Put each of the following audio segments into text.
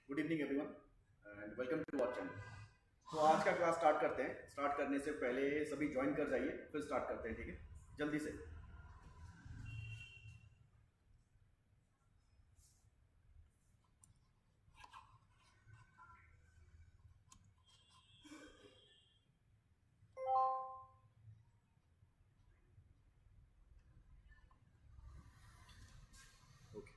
Good evening everyone and welcome to our channel. तो आज का क्लास स्टार्ट करते हैं। स्टार्ट करने से पहले सभी ज्वाइन कर जाइए, फिर स्टार्ट करते हैं, ठीक है? जल्दी से। ओके।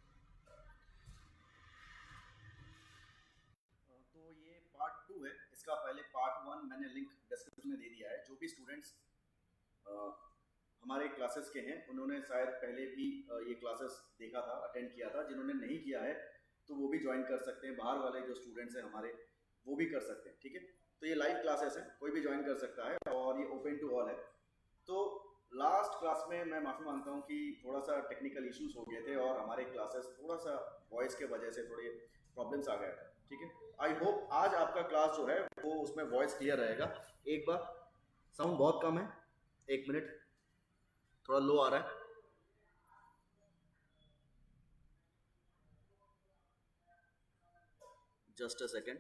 तो ये पार्ट 2 है। इसका पहले पार्ट 1 मैंने लिंक डिस्क्रिप्शन में दे दिया है। जो भी स्टूडेंट्स हमारे क्लासेस के हैं उन्होंने शायद पहले भी ये क्लासेस देखा था, अटेंड किया था। जिन्होंने नहीं किया है तो वो भी ज्वाइन कर सकते हैं। बाहर वाले जो स्टूडेंट्स हैं हमारे, वो भी कर सकते हैं, ठीक है? तो ये लाइव क्लासेस हैं, कोई भी ज्वाइन कर सकता है और ये ओपन टू ऑल है। तो लास्ट क्लास में मैं माफ़ी मांगता हूँ कि थोड़ा सा टेक्निकल इश्यूज हो गए थे और हमारे क्लासेस थोड़ा सा वॉइस के वजह से थोड़े प्रॉब्लम्स आ गए थे, ठीक है? आई होप आज आपका क्लास जो है वो उसमें वॉइस क्लियर रहेगा। एक बार, साउंड बहुत कम है, एक मिनट, थोड़ा लो आ रहा है। Just a second.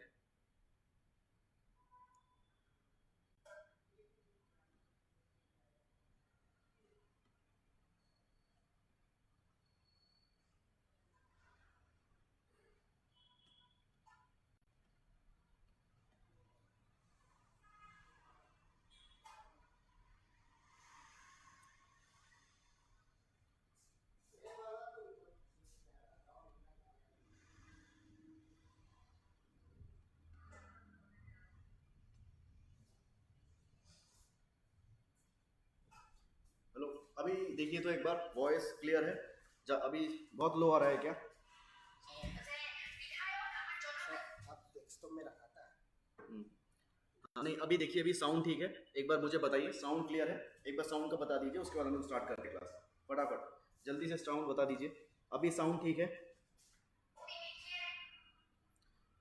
हेलो, अभी देखिए तो एक बार वॉइस क्लियर है? अभी बहुत लो आ रहा है क्या? आप डेस्कटॉप में रखा था। हम्म, हाँ, नहीं अभी देखिए, अभी साउंड ठीक है। एक बार मुझे बताइए साउंड क्लियर है? एक बार साउंड का बता दीजिए, उसके बाद हम लोग स्टार्ट करते हैं क्लास। फटाफट जल्दी से साउंड बता दीजिए। अभी साउंड ठीक है?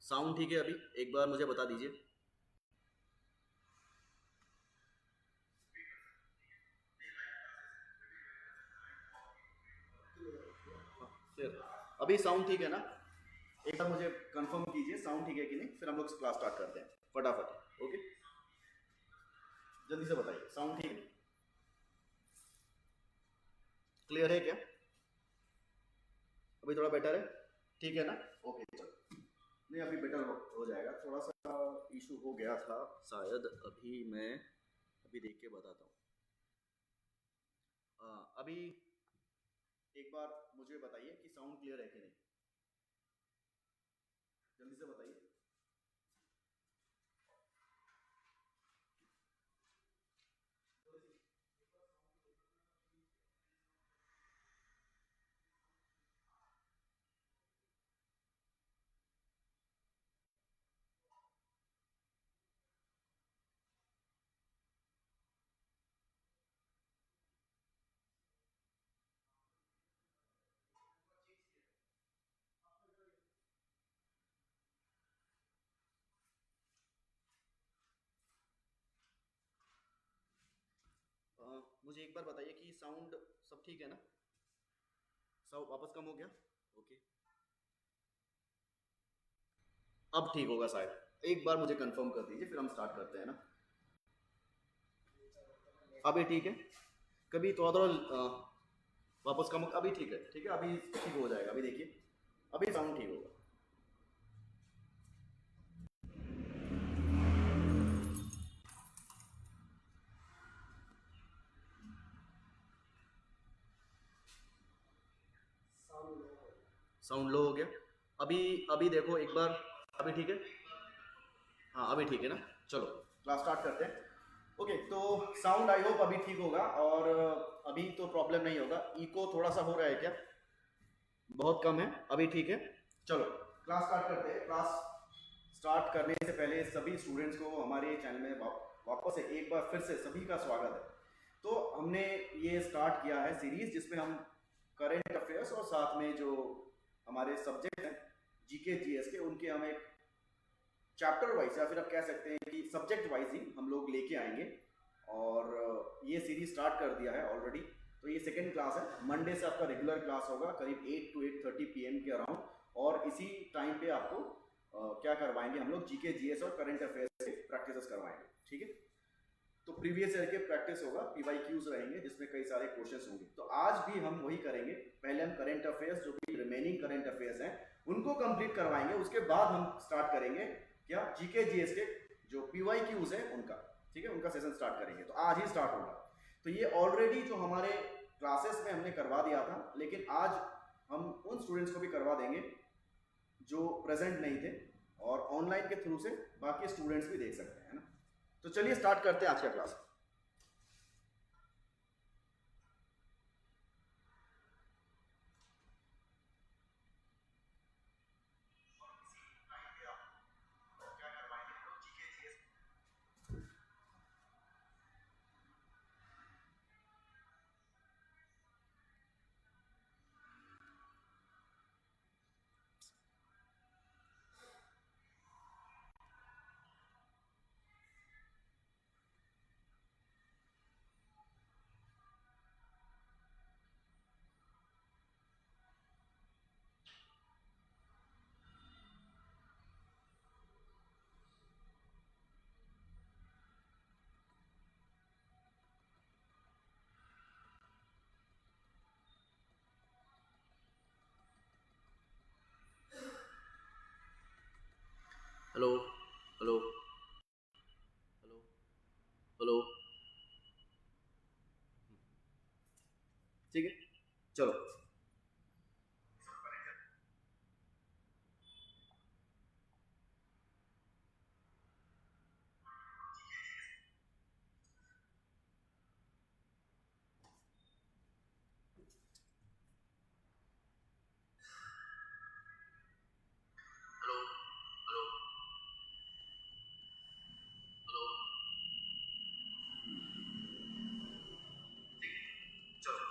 साउंड ठीक है अभी? एक बार मुझे बता दीजिए। हाँ, फिर अभी साउंड ठीक है ना? एक बार मुझे कंफर्म कीजिए साउंड ठीक है कि नहीं, फिर हम लोग क्लास स्टार्ट करते हैं फटाफट। ओके, जल्दी से बताइए साउंड ठीक है? क्लियर है क्या? अभी थोड़ा बेटर है? ठीक है ना? ओके चलो। नहीं अभी बेटर हो जाएगा। थोड़ा सा इशू हो गया था शायद। अभी मैं अभी देख के बताता हूँ। अभी एक बार मुझे बताइए कि साउंड क्लियर है कि नहीं, जल्दी से बताइए। मुझे एक बार बताइए कि साउंड सब ठीक है ना? साउंड वापस कम हो गया? ओके, अब ठीक होगा शायद। एक बार मुझे कंफर्म कर दीजिए, फिर हम स्टार्ट करते हैं ना। अभी ठीक है? कभी थोड़ा थोड़ा वापस कम, अभी ठीक है, ठीक है, अभी ठीक हो जाएगा। अभी देखिए, अभी साउंड ठीक होगा। साउंड लो हो गया? अभी अभी देखो एक बार, अभी ठीक है? हाँ अभी ठीक है ना? चलो क्लास स्टार्ट करते हैं। ओके, तो साउंड आई होप अभी ठीक होगा और अभी तो प्रॉब्लम नहीं होगा। इको थोड़ा सा हो रहा है क्या? बहुत कम है? अभी ठीक है? चलो क्लास स्टार्ट करते हैं। क्लास स्टार्ट करने से पहले सभी स्टूडेंट्स को हमारे चैनल में वापस से एक बार फिर से सभी का स्वागत है। तो हमने ये स्टार्ट किया है सीरीज जिसमें हम करेंट अफेयर्स और साथ में जो हमारे सब्जेक्ट हैं जीके जीएस के, उनके हम एक चैप्टर वाइज या फिर आप कह सकते हैं कि सब्जेक्ट वाइज ही हम लोग लेके आएंगे। और ये सीरीज स्टार्ट कर दिया है ऑलरेडी। तो ये सेकेंड क्लास है। मंडे से आपका रेगुलर क्लास होगा करीब 8 to 8:30 PM के अराउंड, और इसी टाइम पे आपको क्या करवाएंगे हम लोग, जीके जीएस और करंट अफेयर्स के प्रैक्टिस करवाएंगे, ठीक है। तो प्रीवियस ईयर के प्रैक्टिस होगा, पीवाईक्यूज रहेंगे जिसमें कई सारे क्वेश्चंस होंगे। तो आज भी हम वही करेंगे, पहले हम करंट अफेयर्स जो भी रिमेनिंग करंट अफेयर्स हैं उनको कंप्लीट करवाएंगे, उसके बाद हम स्टार्ट करेंगे क्या, जीके जीएस के जो पीवाईक्यूज हैं उनका, ठीक है, उनका सेशन स्टार्ट करेंगे। तो आज ही स्टार्ट होगा। तो ये ऑलरेडी जो हमारे क्लासेस में हमने करवा दिया था, लेकिन आज हम उन स्टूडेंट्स को भी करवा देंगे जो प्रेजेंट नहीं थे, और ऑनलाइन के थ्रू से बाकी स्टूडेंट्स भी देख सकते हैं, है ना। तो चलिए स्टार्ट करते हैं आज का class. Hello hello hello hello, ठीक है, चलो। हेलो हेलो हेलो, ठीक है, चलो।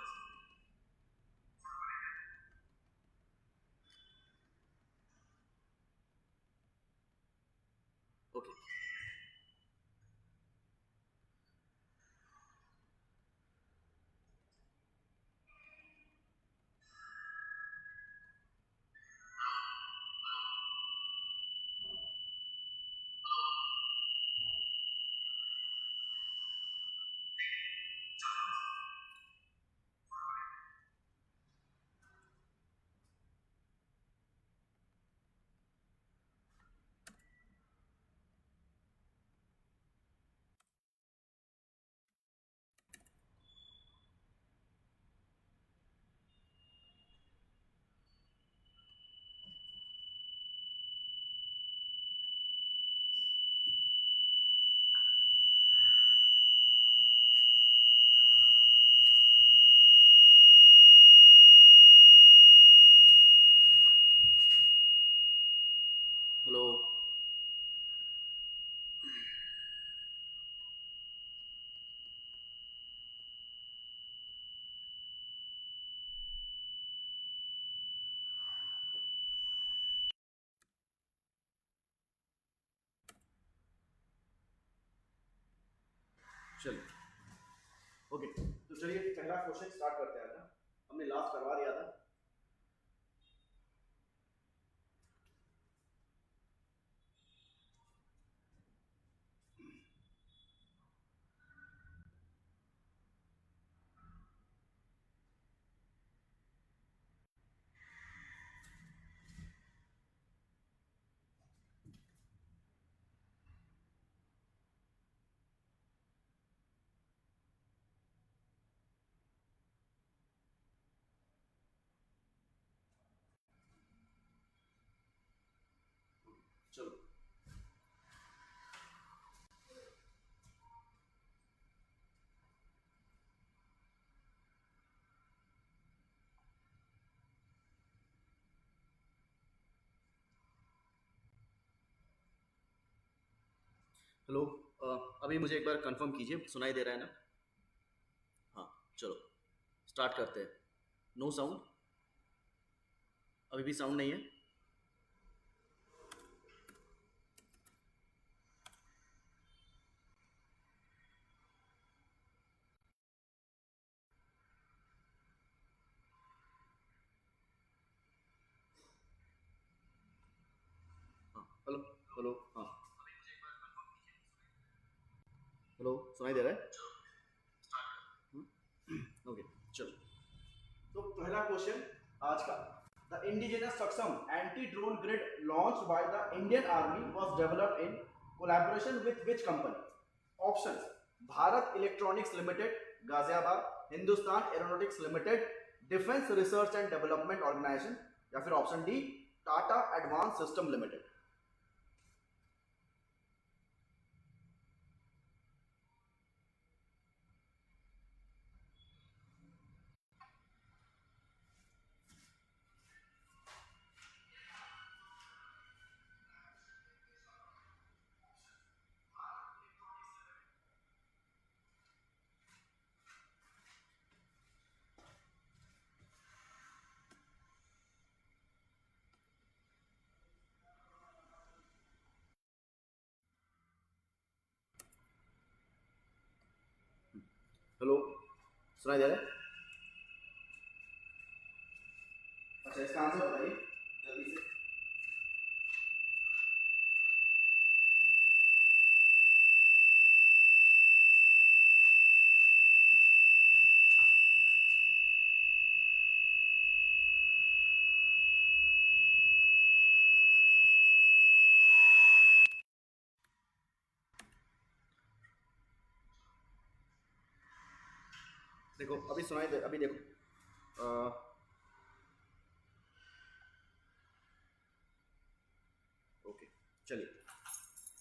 Okay, hello. चलिए, ओके, तो चलिए पहला क्वेश्चन स्टार्ट करते हैं ना, हमने लास्ट करवा दिया था। चलो, हेलो, अभी मुझे एक बार कंफर्म कीजिए, सुनाई दे रहा है ना। हाँ, चलो स्टार्ट करते हैं। नो साउंड, अभी भी साउंड नहीं है। हाँ, हेलो हेलो, हाँ हेलो, सुनाई दे रहा है? ओके, चलो। तो पहला क्वेश्चन आज का, the indigenous Saksham anti drone grid launched by the Indian army was developed in collaboration with which company? Options, Bharat electronics limited Ghaziabad, Hindustan aeronautics limited, defence research and development organisation, या फिर option D, Tata advance system limited. Hello, सुनाई दे रहा है? अच्छा, इसका answer बताइए जल्दी से। देखो अभी सुनाई दे, अभी देखो ओके, चलिए।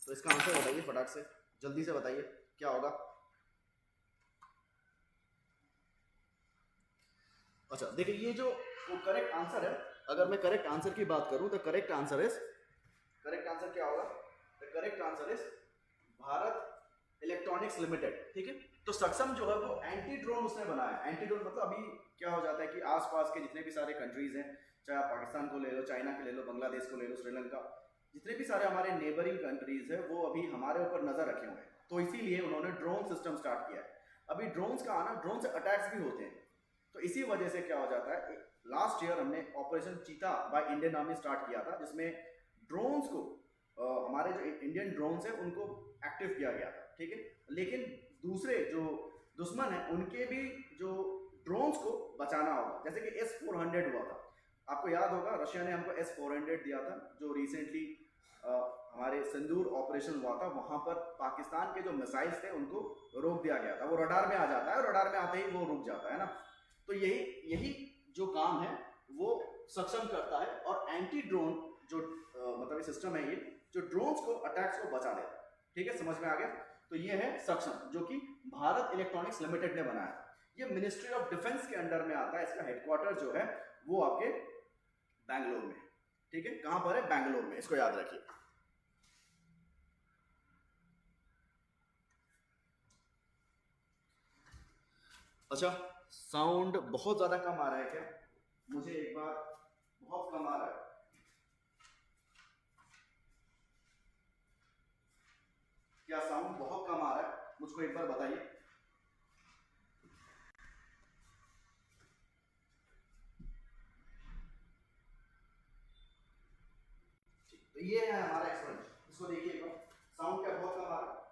तो इसका आंसर बताइए फटाक से, जल्दी से बताइए क्या होगा। अच्छा देखिए, ये जो करेक्ट आंसर है, अगर मैं करेक्ट आंसर की बात करूं तो correct answer is, correct answer क्या होगा? The correct answer is Bharat electronics limited. ठीक है, तो सक्षम जो है वो एंटी ड्रोन उसने बनाया। एंटी ड्रोन मतलब अभी क्या हो जाता है कि आसपास के जितने भी सारे कंट्रीज हैं, चाहे आप पाकिस्तान को ले लो, चाइना के ले लो, बांग्लादेश को ले लो, श्रीलंका, जितने भी सारे हमारे नेबरिंग कंट्रीज है वो अभी हमारे ऊपर नजर रखे हुए हैं, तो इसीलिए उन्होंने ड्रोन सिस्टम स्टार्ट किया है। अभी ड्रोन्स का आना, ड्रोन से अटैक्स भी होते हैं, तो इसी वजह से क्या हो जाता है, लास्ट ईयर हमने ऑपरेशन चीता बाय इंडियन आर्मी स्टार्ट किया था, जिसमें ड्रोन्स को हमारे जो इंडियन ड्रोन्स हैं उनको एक्टिव किया गया था। ठीक है, लेकिन दूसरे जो दुश्मन हैं उनके भी जो ड्रोन्स को बचाना होगा, जैसे कि S-400 हुआ था, आपको याद होगा रशिया ने हमको S-400 दिया था, जो रिसेंटली हमारे सिंदूर ऑपरेशन हुआ था, वहां पर पाकिस्तान के जो मिसाइल्स थे उनको रोक दिया गया था। वो रडार में आ जाता है, रडार में आते ही वो रुक जाता है ना, तो यही यही जो काम है वो सक्षम करता है, और एंटी ड्रोन जो मतलब ये सिस्टम है, ये जो ड्रोन्स को, अटैक्स को बचा देता है। ठीक है, समझ में आ गया? तो ये है सक्षम, जो कि भारत इलेक्ट्रॉनिक्स लिमिटेड ने बनाया। ये मिनिस्ट्री ऑफ डिफेंस के अंडर में आता है, इसका हेडक्वार्टर जो है वो आपके बैंगलोर में है। ठीक है, कहां पर है? बैंगलोर में, इसको याद रखिए। अच्छा, साउंड बहुत ज्यादा कम आ रहा है क्या? मुझे एक बार, बहुत कम आ रहा है, क्या साउंड बहुत कम आ रहा है? मुझको एक बार बताइए। तो ये है हमारा एक्सपेरिमेंट, इसको देखिए एक बार, साउंड क्या बहुत कम आ रहा है?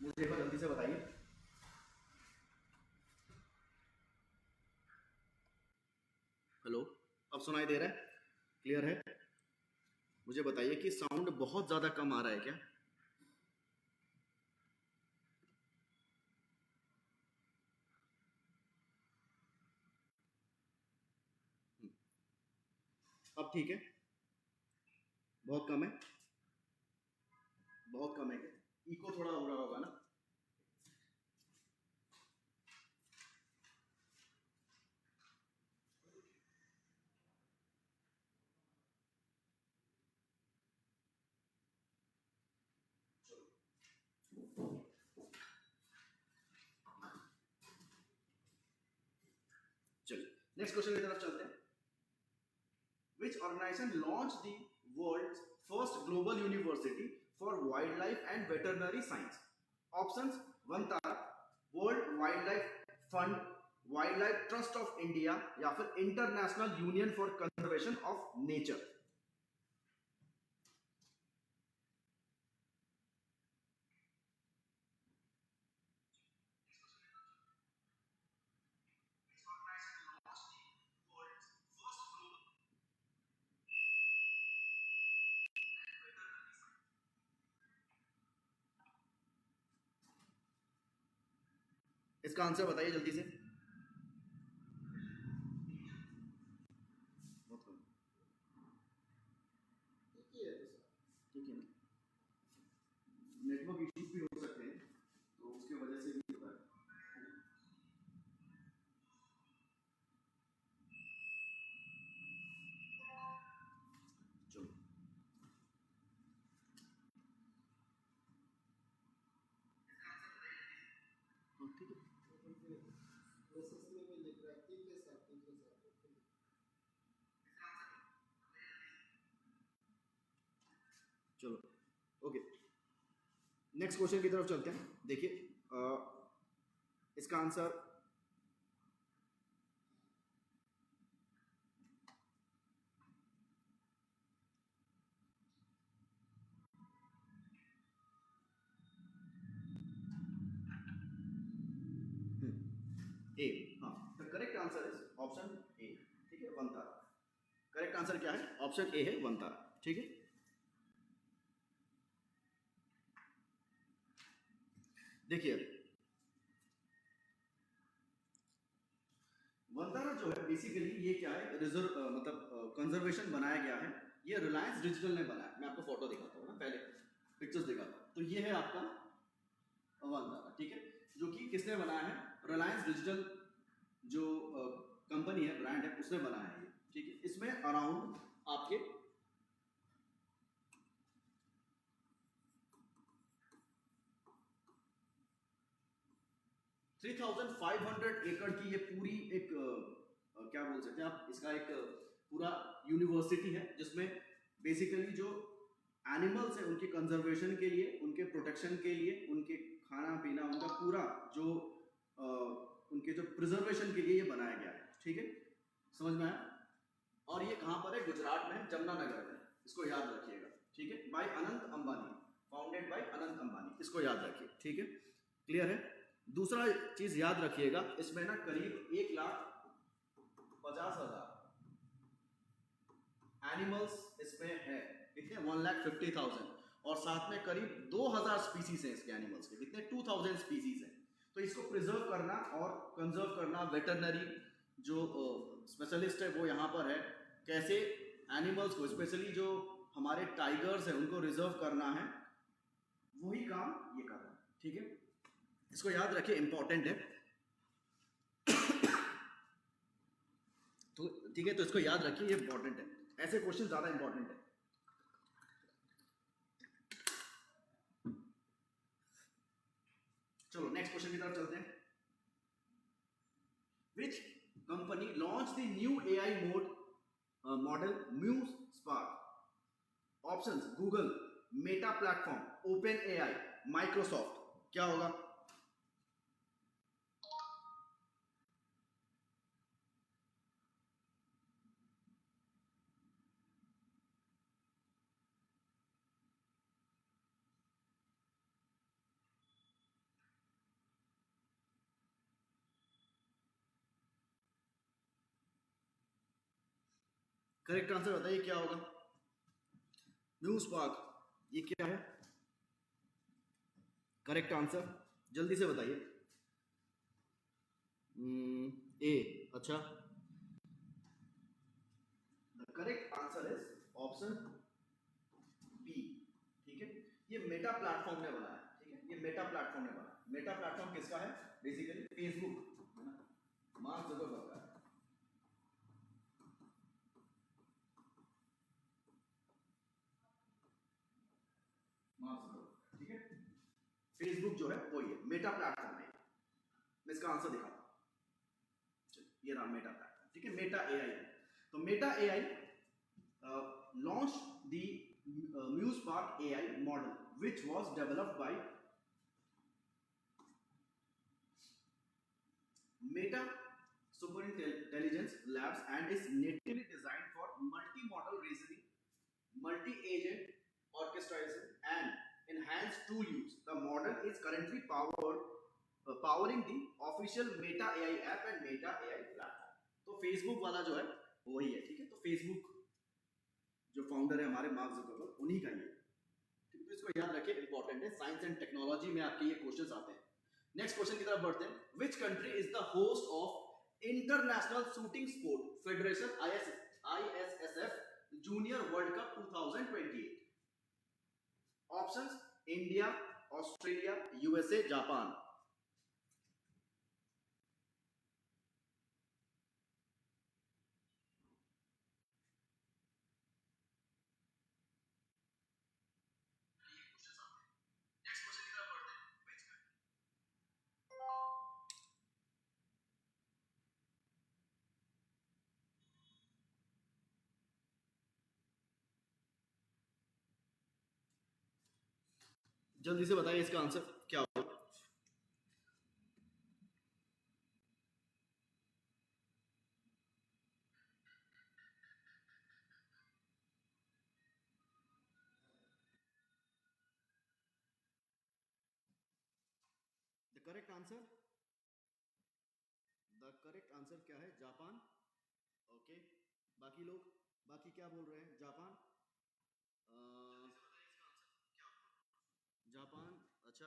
मुझे एक बार जल्दी से बताइए। हेलो, अब सुनाई दे रहा है? क्लियर है? मुझे बताइए कि साउंड बहुत ज्यादा कम आ रहा है क्या? अब ठीक है? बहुत कम है? बहुत कम है क्या? इको थोड़ा हो रहा होगा ना? चलिए नेक्स्ट क्वेश्चन की तरफ चलते हैं। Which organization launched the world's first global university for wildlife and veterinary science? Options: Vantara, world wild life fund, wild life trust of India, या फिर international union for conservation of nature? इसका answer बताइए जल्दी से। ठीक है दूसरा। ठीक है ना, नेटवर्क इश्यूज भी हो सकते हैं तो उसके वजह से भी होता है। चलो हाँ ठीक है। प्रोसेस में भी लिख रहा है। ठीक है सर, ठीक है सर, ओके। चलो ओके, नेक्स्ट क्वेश्चन की तरफ चलते हैं। देखिए इसका आंसर ए, हाँ the correct answer is option A. ठीक है, वनतारा। करेक्ट आंसर क्या है? ऑप्शन ए है, वनतारा। ठीक है, देखिए वनतारा जो है बेसिकली ये क्या है, रिजर्व मतलब कंजर्वेशन बनाया गया है। ये रिलायंस डिजिटल ने बनाया। मैं आपको फोटो दिखाता हूँ ना, पहले पिक्चर्स दिखाता हूँ। तो ये है आपका वनतारा, ठीक है, जो कि किसने बनाया है? रिलायंस डिजिटल जो कंपनी है, ब्रांड है, उसने बनाया है ये। ठीक है, इसमें अराउंड आपके 3,500 एकड़ की ये पूरी एक क्या बोल सकते हैं आप, इसका एक पूरा यूनिवर्सिटी है, जिसमें बेसिकली जो एनिमल्स है उनके कंजर्वेशन के लिए, उनके प्रोटेक्शन के लिए, उनके खाना पीना, उनका पूरा जो उनके जो प्रिजर्वेशन के लिए ये बनाया गया है। ठीक है, समझ में आया? और ये कहाँ पर है? गुजरात में, जमुनानगर में। इसको याद रखिएगा। ठीक है, by Anant Ambani, founded by Anant Ambani. इसको याद रखिए। ठीक है, क्लियर है? दूसरा चीज याद रखिएगा, इसमें ना करीब 1,50,000 एनिमल्स इसमें है। कितने? 1,50,000। और साथ में करीब 2,000 स्पीसीज हैं इसके एनिमल्स के। कितने? 2,000 स्पीसीज हैं। तो इसको प्रिजर्व करना और कंजर्व करना, वेटरनरी जो स्पेशलिस्ट है वो यहाँ पर है। कैसे एनिमल्स को, स्पेशली जो हमारे टाइगर्स हैं, उनको रिजर्व करना है, वही काम ये कर रहा है। ठीक है, इसको याद रखिए, इंपॉर्टेंट है। तो ठीक है, तो इसको याद रखिए, ये इंपॉर्टेंट है। ऐसे क्वेश्चन ज्यादा इंपॉर्टेंट है। चलो नेक्स्ट क्वेश्चन की तरफ चलते हैं। Which company launch the new AI model Muse Spark? Options: Google, Meta platform, open AI, Microsoft. क्या होगा? करेक्ट आंसर बताइए क्या होगा? न्यू स्पार्क, ये क्या है? करेक्ट आंसर जल्दी से बताइए। ए, अच्छा। The correct answer is option B. ठीक है, ये मेटा प्लेटफॉर्म ने बनाया। ठीक है, ये मेटा प्लेटफॉर्म ने बनाया। मेटा प्लेटफॉर्म किसका है? बेसिकली फेसबुक, है ना, मार्क जुकरबर्ग का है। मार्क जुकरबर्ग, ठीक है, फेसबुक जो है वही है, मेटा प्लेटफॉर्म है। मैं इसका आंसर दिखाता हूँ। ये रहा मेटा प्लेटफॉर्म। ठीक है, मेटा एआई। तो Meta AI launch the MuseSpark AI model which was developed by Meta Super Intelligence Labs and is natively designed for multi-model reasoning, multi-agent orchestration, and enhanced tool use. The model is currently powering the official Meta AI app and Meta AI platform. तो Facebook वाला जो है वही है, ठीक है। तो Facebook जो फाउंडर है हमारे मार्क जुकरबर्ग, उन्हीं का ये, ठीक है। तो इसको याद रखिए, इंपॉर्टेंट है। साइंस एंड टेक्नोलॉजी में आपके ये क्वेश्चंस आते हैं। नेक्स्ट क्वेश्चन की तरफ बढ़ते हैं। Which country is the host of international shooting sport federation ISSF junior world cup 2028? Options: India, Australia, USA, Japan. जल्दी से बताइए इसका आंसर क्या होगा। द करेक्ट आंसर क्या है? जापान। ओके, बाकी लोग, बाकी क्या बोल रहे हैं? जापान, जापान, अच्छा,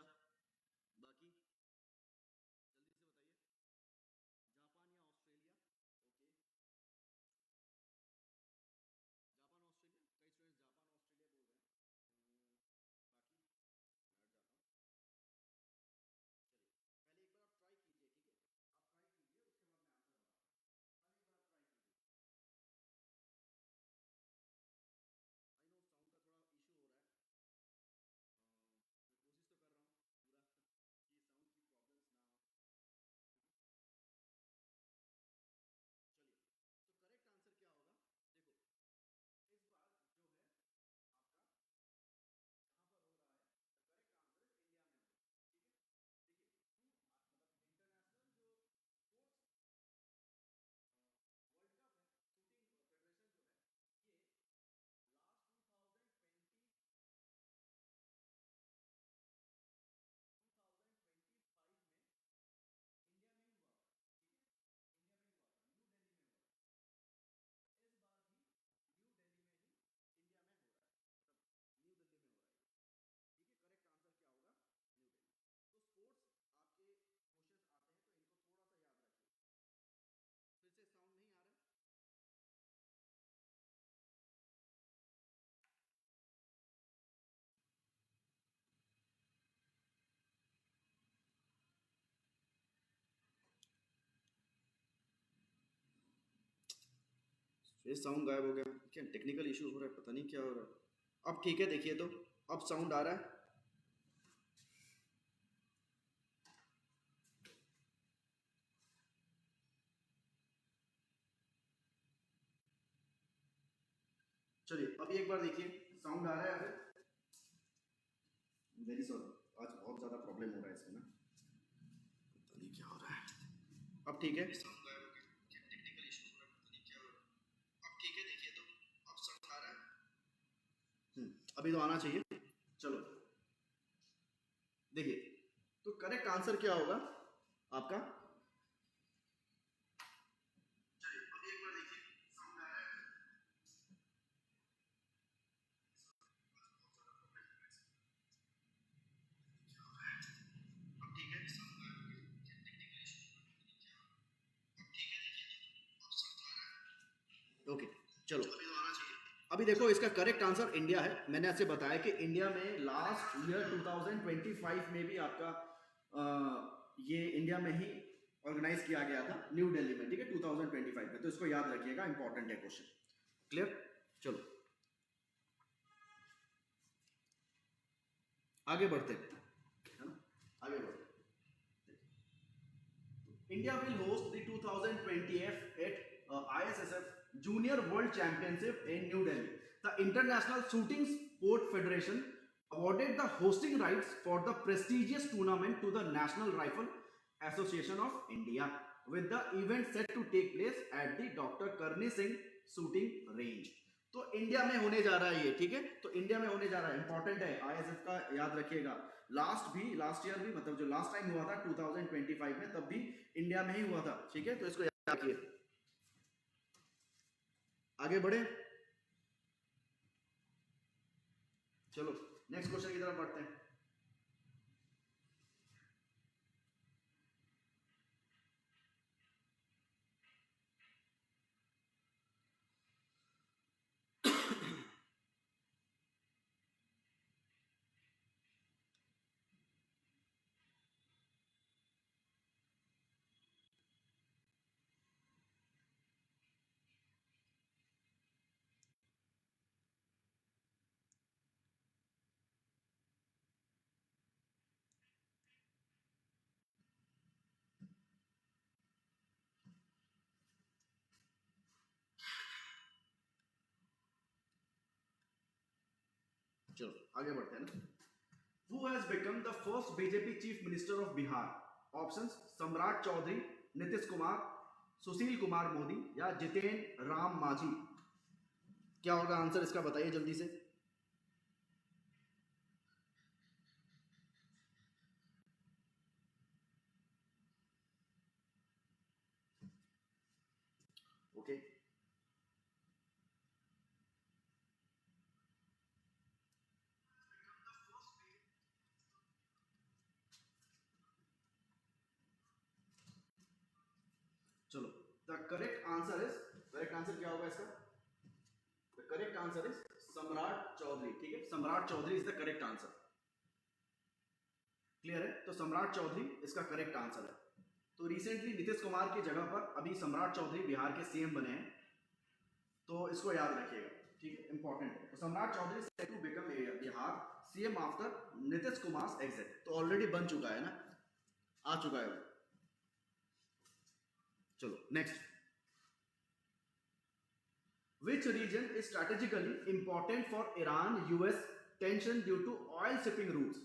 बाकी जल्दी से बताइए। जापान या ऑस्ट्रेलिया? ओके, जापान ऑस्ट्रेलिया, कई स्टूडेंट्स जापान ऑस्ट्रेलिया बोल रहे हैं। बाकी मैं हट जाता हूँ। चलिए, पहले एक बार आप ट्राई कीजिए, ठीक है। आप ट्राई कीजिए, उसके बाद मैं आंसर बताता हूँ। पहले एक बार आप ट्राई कीजिए। आई नो साउंड का थोड़ा इशू हो रहा है। मैं कोशिश तो कर रहा हूँ पूरा कि साउंड की प्रॉब्लम्स ना हो। चलिए, तो करेक्ट आंसर क्या होगा? देखो, इस बार जो है आपका कहाँ पर हो रहा है? The correct answer is India में हो रहा है, ठीक है। देखिए, मतलब इंटरनेशनल जो स्पोर्ट्स वर्ल्ड कप है, शूटिंग फेडरेशन जो है, ये लास्ट 2020 2025 में इंडिया में ही हुआ था, ठीक है। इंडिया में ही हुआ था, न्यू दिल्ली में हुआ था। तो इस बार भी न्यू दिल्ली में ही इंडिया में हो रहा है, मतलब न्यू दिल्ली में हो रहा है ये, ठीक है। करेक्ट आंसर क्या होगा? न्यू दिल्ली। तो स्पोर्ट्स आपके क्वेश्चंस आते हैं तो इनको थोड़ा सा याद रखिए। फिर से साउंड नहीं आ रहा है? फिर साउंड गायब हो गया, क्या टेक्निकल इशू हो रहा है? पता नहीं क्या हो रहा है। अब ठीक है, देखिए तो अब साउंड आ रहा है। चलिए, अभी एक बार देखिए, साउंड आ रहा है अभी? वेरी सॉरी, आज बहुत ज़्यादा प्रॉब्लम हो रहा है इसमें ना, पता नहीं क्या हो रहा है। अब ठीक है, साउंड गायब हो गया, क्या टेक्निकल इशू हो रहा है? पता नहीं क्या हो रहा है। अब ठीक है, देखिए तो अब साउंड आ रहा है। अभी तो आना चाहिए। चलो, देखिए, तो करेक्ट आंसर क्या होगा आपका? चलिए, अभी एक बार देखिए, साउंड आ रहा है? अब ठीक है, साउंड गायब हो गया, क्या टेक्निकल इशू हो रहा है? पता नहीं क्या हो रहा है। अब ठीक है, देखिए तो अब साउंड आ रहा है। ओके, चलो, अभी तो आना चाहिए। अभी देखो, इसका करेक्ट आंसर इंडिया है। मैंने आपसे बताया कि इंडिया में लास्ट ईयर 2025 में भी आपका ये इंडिया में ही ऑर्गेनाइज किया गया था, न्यू दिल्ली में, ठीक है, 2025 में। तो इसको याद रखिएगा, इंपॉर्टेंट है क्वेश्चन। क्लियर? चलो, आगे बढ़ते हैं, है ना, आगे बढ़ते हैं। India will host the 2028 ISSF Junior World Championship in New Delhi. The International Shooting Sport Federation awarded the hosting rights for the prestigious tournament to the National Rifle association of India with the event set to take place at the doctor Karni Singh shooting range. तो India में होने जा रहा है ये, ठीक है, तो इंडिया में होने जा रहा है, इंपॉर्टेंट है, आईएसएफ का याद रखिएगा। लास्ट ईयर भी, मतलब जो लास्ट टाइम हुआ था 2025 में, तब भी इंडिया में ही हुआ था, ठीक है, तो इसको याद रखिए। आगे बढ़े, चलो नेक्स्ट क्वेश्चन की तरफ बढ़ते हैं। चलो आगे बढ़ते हैं ना। Who has become the first BJP chief minister of Bihar? Options सम्राट चौधरी, नीतीश कुमार, सुशील कुमार मोदी या जितेन राम मांझी। क्या होगा आंसर इसका, बताइए जल्दी से। ओके, चलो the correct answer is, correct answer क्या होगा इसका? द करेक्ट आंसर इज सम्राट चौधरी, ठीक है, Samrat Chaudhary is the correct answer. Clear है, तो सम्राट चौधरी इसका करेक्ट आंसर है। तो रिसेंटली नीतीश कुमार की जगह पर अभी सम्राट चौधरी बिहार के सीएम बने हैं, तो इसको याद रखिएगा, ठीक है, इंपॉर्टेंट है। तो Samrat Chaudhary set to become Bihar CM after Nitish Kumar exit, तो ऑलरेडी बन चुका है ना, आ चुका है वो। चलो next, which region is strategically important for Iran US tension due to oil shipping routes?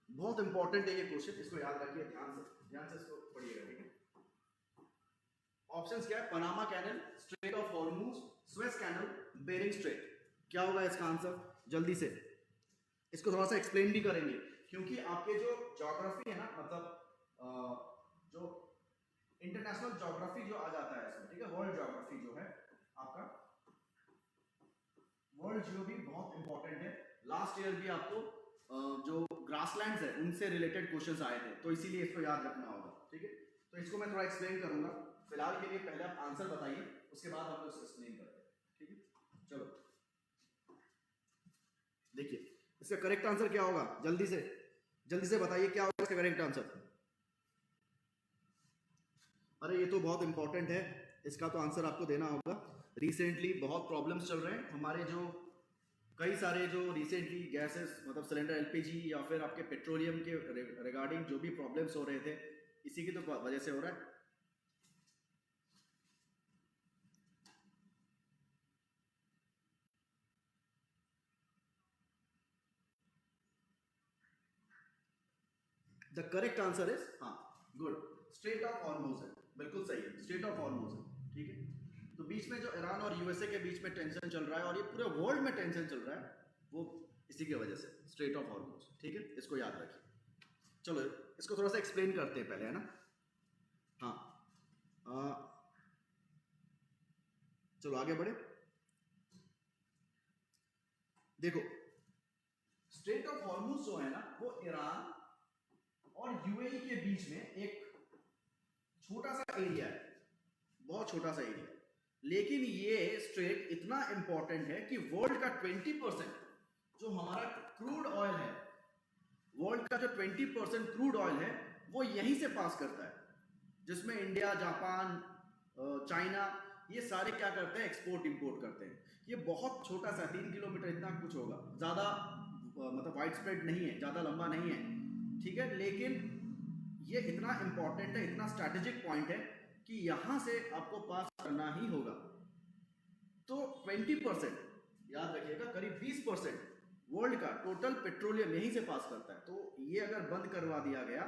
बहुत इंपॉर्टेंट है ये क्वेश्चन, इसको याद रखिए, ध्यान से इसको पढ़िएगा, ठीक है। ऑप्शंस क्या है? Panama canal, strait of Hormuz, Suez canal, Bering strait. क्या होगा इसका आंसर, जल्दी से। इसको थोड़ा सा एक्सप्लेन भी करेंगे, क्योंकि आपके जो ज्योग्राफी है ना, मतलब जो इंटरनेशनल ज्योग्राफी जो आ जाता है इसमें, ठीक है, वर्ल्ड ज्योग्राफी जो है आपका, वर्ल्ड जियो भी बहुत इंपॉर्टेंट है। लास्ट ईयर भी आपको जो ग्रासलैंड्स है उनसे रिलेटेड क्वेश्चंस आए थे, तो इसीलिए इसको याद रखना होगा, ठीक है। तो इसको मैं थोड़ा एक्सप्लेन करूंगा, फिलहाल के लिए पहले आप आंसर बताइए, उसके बाद हम लोग इसको एक्सप्लेन करते हैं, ठीक है। चलो देखिए इसका करेक्ट आंसर क्या होगा, जल्दी से बताइए क्या होगा इसका करेक्ट आंसर। अरे ये तो बहुत इंपॉर्टेंट है, इसका तो आंसर आपको देना होगा। रिसेंटली बहुत प्रॉब्लम्स चल रहे हैं हमारे, जो कई सारे जो रिसेंटली गैसेस, मतलब सिलेंडर, एलपीजी या फिर आपके पेट्रोलियम के रिगार्डिंग जो भी प्रॉब्लम्स हो रहे थे, इसी की तो वजह से हो रहा है। द करेक्ट आंसर इज, हाँ गुड, स्ट्रेट ऑफ हॉर्मोज है, बिल्कुल सही है, स्ट्रेट ऑफ हॉर्मोज है, ठीक है। तो बीच में जो ईरान और यूएसए के बीच में टेंशन चल रहा है, और ये पूरे वर्ल्ड में टेंशन चल रहा है, वो इसी की वजह से, स्ट्रेट ऑफ हॉर्मोज, ठीक है, इसको याद रखिए। चलो इसको थोड़ा सा एक्सप्लेन करते हैं पहले, है ना। हाँ चलो आगे बढ़े। देखो स्ट्रेट ऑफ हॉर्मोज जो है ना, वो ईरान और यूएई के बीच में एक छोटा सा एरिया है, बहुत छोटा सा एरिया, लेकिन ये स्ट्रेट इतना इंपॉर्टेंट है कि वर्ल्ड का 20% जो हमारा क्रूड ऑयल है, वर्ल्ड का जो 20% क्रूड ऑयल है वो यहीं से पास करता है, जिसमें इंडिया, जापान, चाइना, ये सारे क्या करते हैं, एक्सपोर्ट इंपोर्ट करते हैं। ये बहुत छोटा सा 3 किलोमीटर इतना कुछ होगा, ज़्यादा मतलब वाइड स्प्रेड नहीं है, ज़्यादा लंबा नहीं है, ठीक है, लेकिन ये इतना इंपॉर्टेंट है, इतना स्ट्रैटेजिक पॉइंट है कि यहाँ से आपको पास करना ही होगा। तो 20%, याद रखिएगा, करीब 20% वर्ल्ड का टोटल पेट्रोलियम यहीं से पास करता है। तो ये अगर बंद करवा दिया गया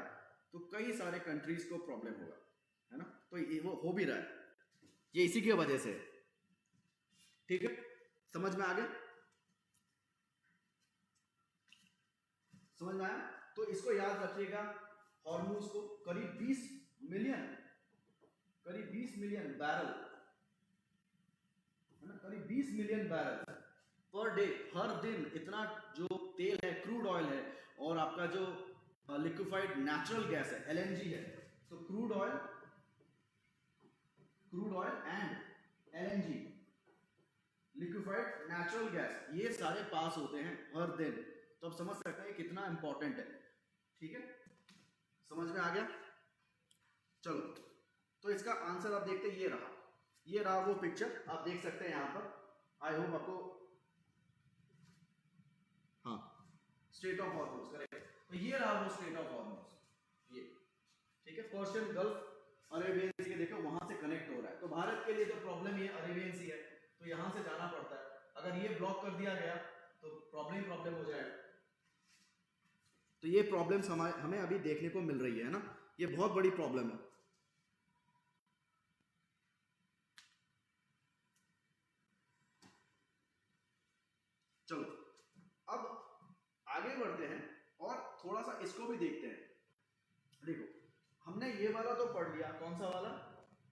तो कई सारे कंट्रीज को प्रॉब्लम होगा, है ना। तो ये वो हो भी रहा है, ये इसी की वजह से है। ठीक है, समझ में आ गया? समझ में आया? तो इसको याद रखिएगा, हॉर्मोन्स को करीब 20 मिलियन बैरल, है ना, करीब 20 मिलियन बैरल पर डे, हर दिन इतना जो तेल है, क्रूड ऑयल है, और आपका जो लिक्विफाइड नेचुरल गैस है, एलएनजी है, तो crude oil and LNG, liquefied natural gas, ये सारे पास होते हैं हर दिन। तो आप समझ सकते हैं कितना इंपॉर्टेंट है। ठीक है, समझ में आ गया? चलो, तो इसका आंसर आप देखते हैं, ये रहा वो पिक्चर, आप देख सकते हैं यहाँ पर। आई होप आपको, हाँ, स्ट्रेट ऑफ हॉर्मोन्स, करेक्ट। तो ये रहा वो स्ट्रेट ऑफ हॉर्मोन्स, ये। ठीक है, पर्शियन गल्फ, अरेबियन सी, देखो वहां से कनेक्ट हो रहा है। तो भारत के लिए तो प्रॉब्लम ये अरेबियन सी है, तो यहां से जाना पड़ता है। अगर ये ब्लॉक कर दिया गया तो प्रॉब्लम हो जाएगा। तो ये प्रॉब्लम्स हमें अभी देखने को मिल रही है ना, ये बहुत बड़ी प्रॉब्लम है। चलो, अब आगे बढ़ते हैं और थोड़ा सा इसको भी देखते हैं। देखो, हमने ये वाला तो पढ़ लिया, कौन सा वाला?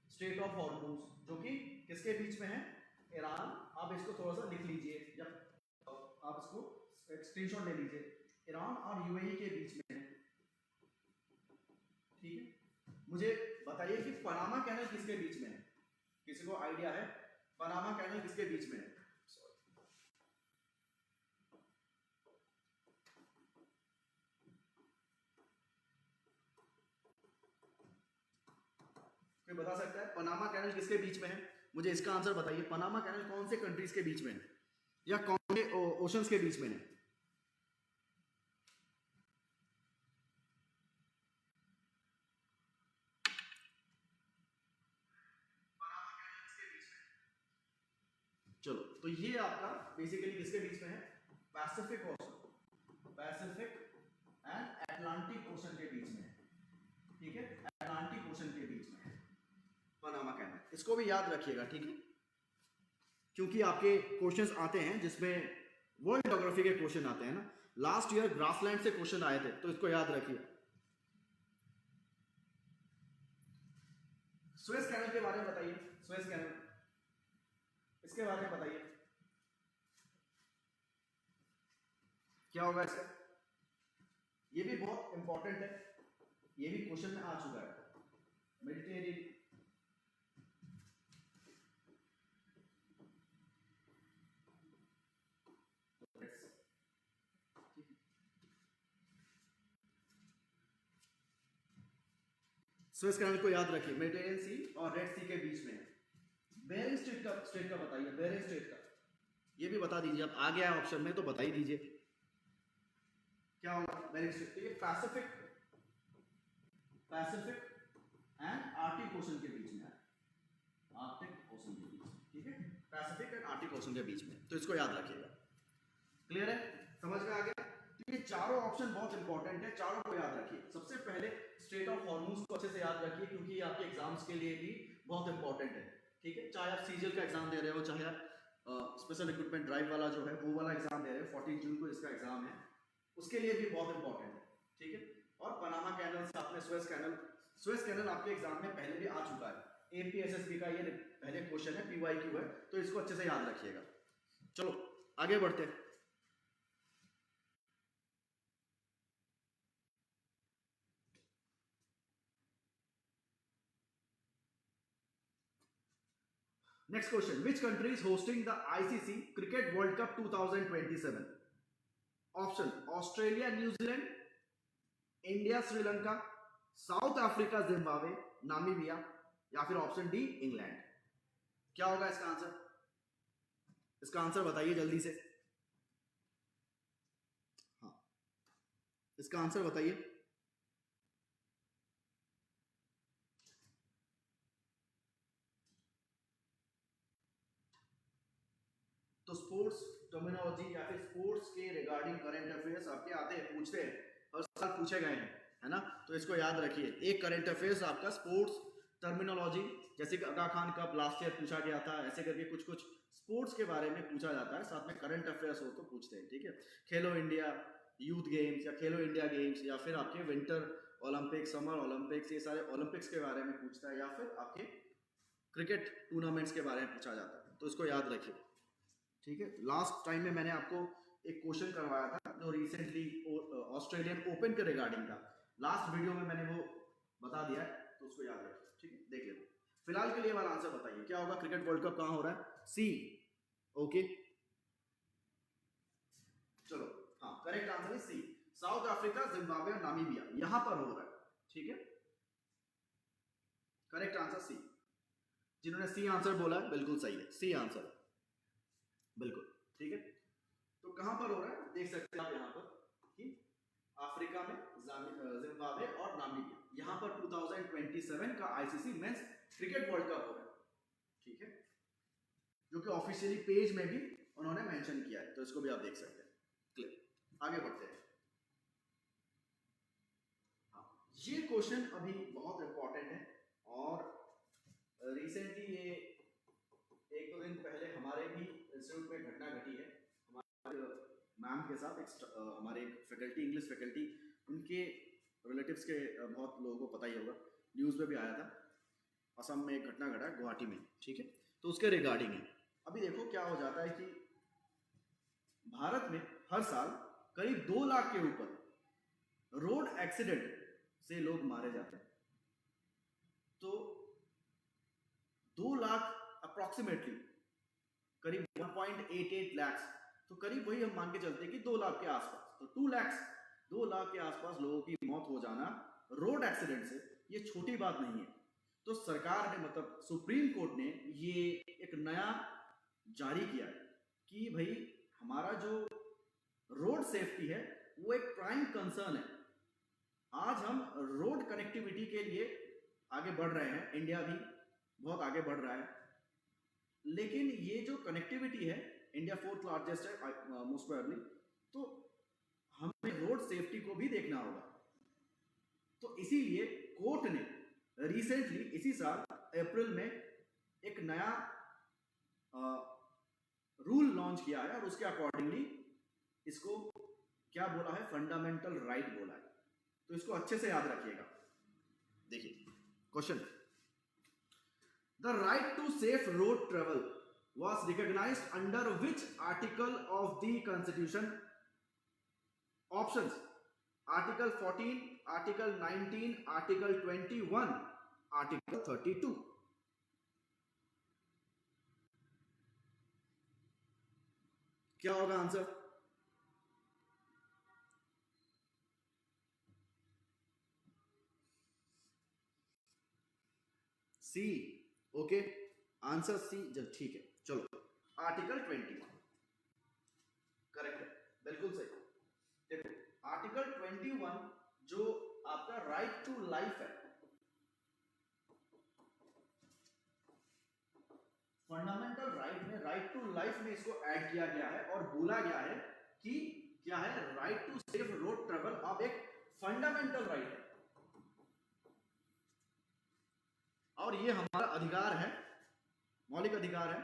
स्टेट ऑफ हॉर्मोन्स, जो कि किसके बीच में है? ईरान। आप इसको थोड़ा सा लिख लीजिए, या आप इसको स्क्रीनशॉट ले लीजिए। ईरान और यूएई के बीच में है। ठीक है, मुझे बताइए कि पनामा कैनल किसके बीच में है? किसी को आइडिया है पनामा कैनल किसके बीच में है? कोई बता सकता है पनामा कैनल किसके बीच में है? मुझे इसका आंसर बताइए। पनामा कैनल कौन से कंट्रीज के बीच में है, या कौन से ओशंस के बीच में है? चलो, तो ये आपका बेसिकली किसके बीच में है? पैसिफिक एंड अटलांटिक ओशन के बीच में है। ठीक है, अटलांटिक ओशन के बीच में है पनामा कैनल। इसको भी याद रखिएगा, ठीक है, क्योंकि आपके क्वेश्चंस आते हैं जिसमें वर्ल्ड ज्योग्राफी के क्वेश्चन आते हैं ना। लास्ट ईयर ग्रासलैंड से क्वेश्चन आए थे, तो इसको याद रखिए। सुएज कैनल के बारे में बताइए, सुएज कैनल, इसके बारे में बताइए, क्या होगा इसका? ये भी बहुत इंपॉर्टेंट है, ये भी क्वेश्चन में आ चुका है। मेडिटेरियन, सुएज कैनल को याद रखिए, मेडिटेरियन सी और रेड सी के बीच में है। बेरिंग स्ट्रेट का बताइए, बेरिंग स्ट्रेट का, ये भी बता दीजिए। आप आ गया ऑप्शन में तो बता ही दीजिए क्या होगा बेरिंग स्ट्रेट। तो ये पैसिफिक एंड आर्टिक ओशन के बीच में है, आर्टिक ओशन के बीच में। ठीक है, पैसिफिक एंड आर्टिक ओशन के बीच में, तो इसको याद रखिएगा। क्लियर है, समझ में आ गया? तो ये चारों ऑप्शन बहुत इंपॉर्टेंट है, चारों को याद रखिए। सबसे पहले स्टेट ऑफ हॉर्मोन्स को अच्छे से याद रखिए, क्योंकि ये आपके एग्जाम्स के लिए भी बहुत इंपॉर्टेंट है। ठीक है, चाहे आप सीजीएल का एग्जाम दे रहे हो, चाहे आप स्पेशल इक्विपमेंट ड्राइव वाला जो है वो वाला एग्जाम दे रहे हो, 14 जून को इसका एग्जाम है, उसके लिए भी बहुत इंपॉर्टेंट है। ठीक है, और पनामा कैनल से आपने सुएज कैनल आपके एग्जाम में पहले भी आ चुका है। एपीएसएसबी का ये पहले क्वेश्चन है, पीवाईक्यू है, तो इसको अच्छे से याद रखिएगा। चलो आगे बढ़ते हैं। Next question, which country is hosting the ICC cricket world cup 2027? Option Australia, New Zealand, India, Sri Lanka, south Africa, Zimbabwe, Namibia, या फिर ऑप्शन डी इंग्लैंड। क्या होगा इसका आंसर? इसका आंसर बताइए जल्दी से। हाँ, इसका आंसर बताइए। तो स्पोर्ट्स टर्मिनोलॉजी या फिर स्पोर्ट्स के रिगार्डिंग करंट अफेयर्स आपके आते हैं, पूछते हैं, हर साल पूछे गए हैं। है ना। तो इसको याद रखिए। एक करंट अफेयर्स आपका स्पोर्ट्स टर्मिनोलॉजी, जैसे कि आगा खान कप लास्ट ईयर पूछा गया था, ऐसे करके कुछ कुछ स्पोर्ट्स के बारे में पूछा जाता है, साथ में करंट अफेयर्स हो तो पूछते हैं, ठीक है। खेलो इंडिया यूथ गेम्स या खेलो इंडिया गेम्स, या फिर आपके विंटर ओलंपिक्स, समर ओलंपिक्स, ये सारे ओलंपिक्स के बारे में पूछता है, या फिर आपके क्रिकेट टूर्नामेंट्स के बारे में पूछा जाता है। तो इसको याद रखिए, ठीक है। लास्ट टाइम में मैंने आपको एक क्वेश्चन करवाया था जो रिसेंटली ऑस्ट्रेलियन ओपन के रिगार्डिंग था, लास्ट वीडियो में मैंने वो बता दिया है, तो उसको याद रखिए, ठीक है। देख लेते। फिलहाल के लिए वाला आंसर बताइए, क्या होगा? क्रिकेट वर्ल्ड कप कहाँ हो रहा है? सी। ओके, चलो, हाँ, करेक्ट आंसर है सी। साउथ अफ्रीका, जिम्बाब्वे और नामीबिया, यहां पर हो रहा है, ठीक है। Correct answer C. जिन्होंने सी आंसर बोला है बिल्कुल सही है, सी आंसर बिल्कुल, ठीक है। तो कहां पर हो रहा है देख सकते हैं आप यहां पर कि अफ्रीका में जिम्बाब्वे और नामीबिया, यहां पर 2027 का ICC men's cricket world cup हो रहा है, ठीक है, जो कि ऑफिशियली पेज में भी उन्होंने मेंशन किया है, तो इसको भी आप देख सकते हैं। क्लियर, आगे बढ़ते हैं। हाँ, ये क्वेश्चन अभी बहुत इंपॉर्टेंट है, और रिसेंटली ये एक दो दिन पहले हमारे भी इंस्टीट्यूट में घटना घटी है। हमारे मैम के साथ हमारे एक फैकल्टी, इंग्लिश फैकल्टी, उनके रिलेटिव्स के बहुत लोगों को पता ही होगा, न्यूज़ में भी आया था। असम में एक घटना घटा गुवाहाटी में, ठीक है, तो उसके रिगार्डिंग है। अभी देखो क्या हो जाता है कि भारत में हर साल करीब 2 लाख के ऊपर रोड एक्सीडेंट से लोग मारे जाते हैं। तो 2 लाख अप्रोक्सीमेटली, करीब 1.88 लाख, तो करीब वही हम मान के चलते हैं कि 2 लाख के आसपास, तो 2 लाख के आसपास लोगों की मौत हो जाना रोड एक्सीडेंट से, ये छोटी बात नहीं है। तो सरकार ने, मतलब सुप्रीम कोर्ट ने ये एक नया जारी किया कि भाई हमारा जो रोड सेफ्टी है वो एक प्राइम कंसर्न है। आज हम रोड कनेक्टिविटी के लिए आगे बढ़ रहे हैं, इंडिया भी बहुत आगे बढ़ रहा है, लेकिन ये जो कनेक्टिविटी है, इंडिया 4th लार्जेस्ट है मोस्ट प्रोबेबली, तो हमें रोड सेफ्टी को भी देखना होगा। तो इसीलिए कोर्ट ने रिसेंटली इसी साल अप्रैल में एक नया रूल लॉन्च किया है, और उसके अकॉर्डिंगली इसको क्या बोला है? फंडामेंटल राइट बोला है। तो इसको अच्छे से याद रखिएगा। देखिए question, the right to safe road travel was recognized under which article of the constitution? Options: article 14, article 19, article 21, article 32। क्या होगा आंसर? सी। ओके, आंसर सी, जब ठीक है, चलो, आर्टिकल 21 करेक्ट है, बिल्कुल सही। देखो आर्टिकल 21 जो आपका राइट टू लाइफ है, फंडामेंटल राइट में, राइट टू लाइफ में इसको ऐड किया गया है, और बोला गया है कि क्या है? Right to safe road travel अब एक फंडामेंटल राइट है, और ये हमारा अधिकार है, मौलिक अधिकार है,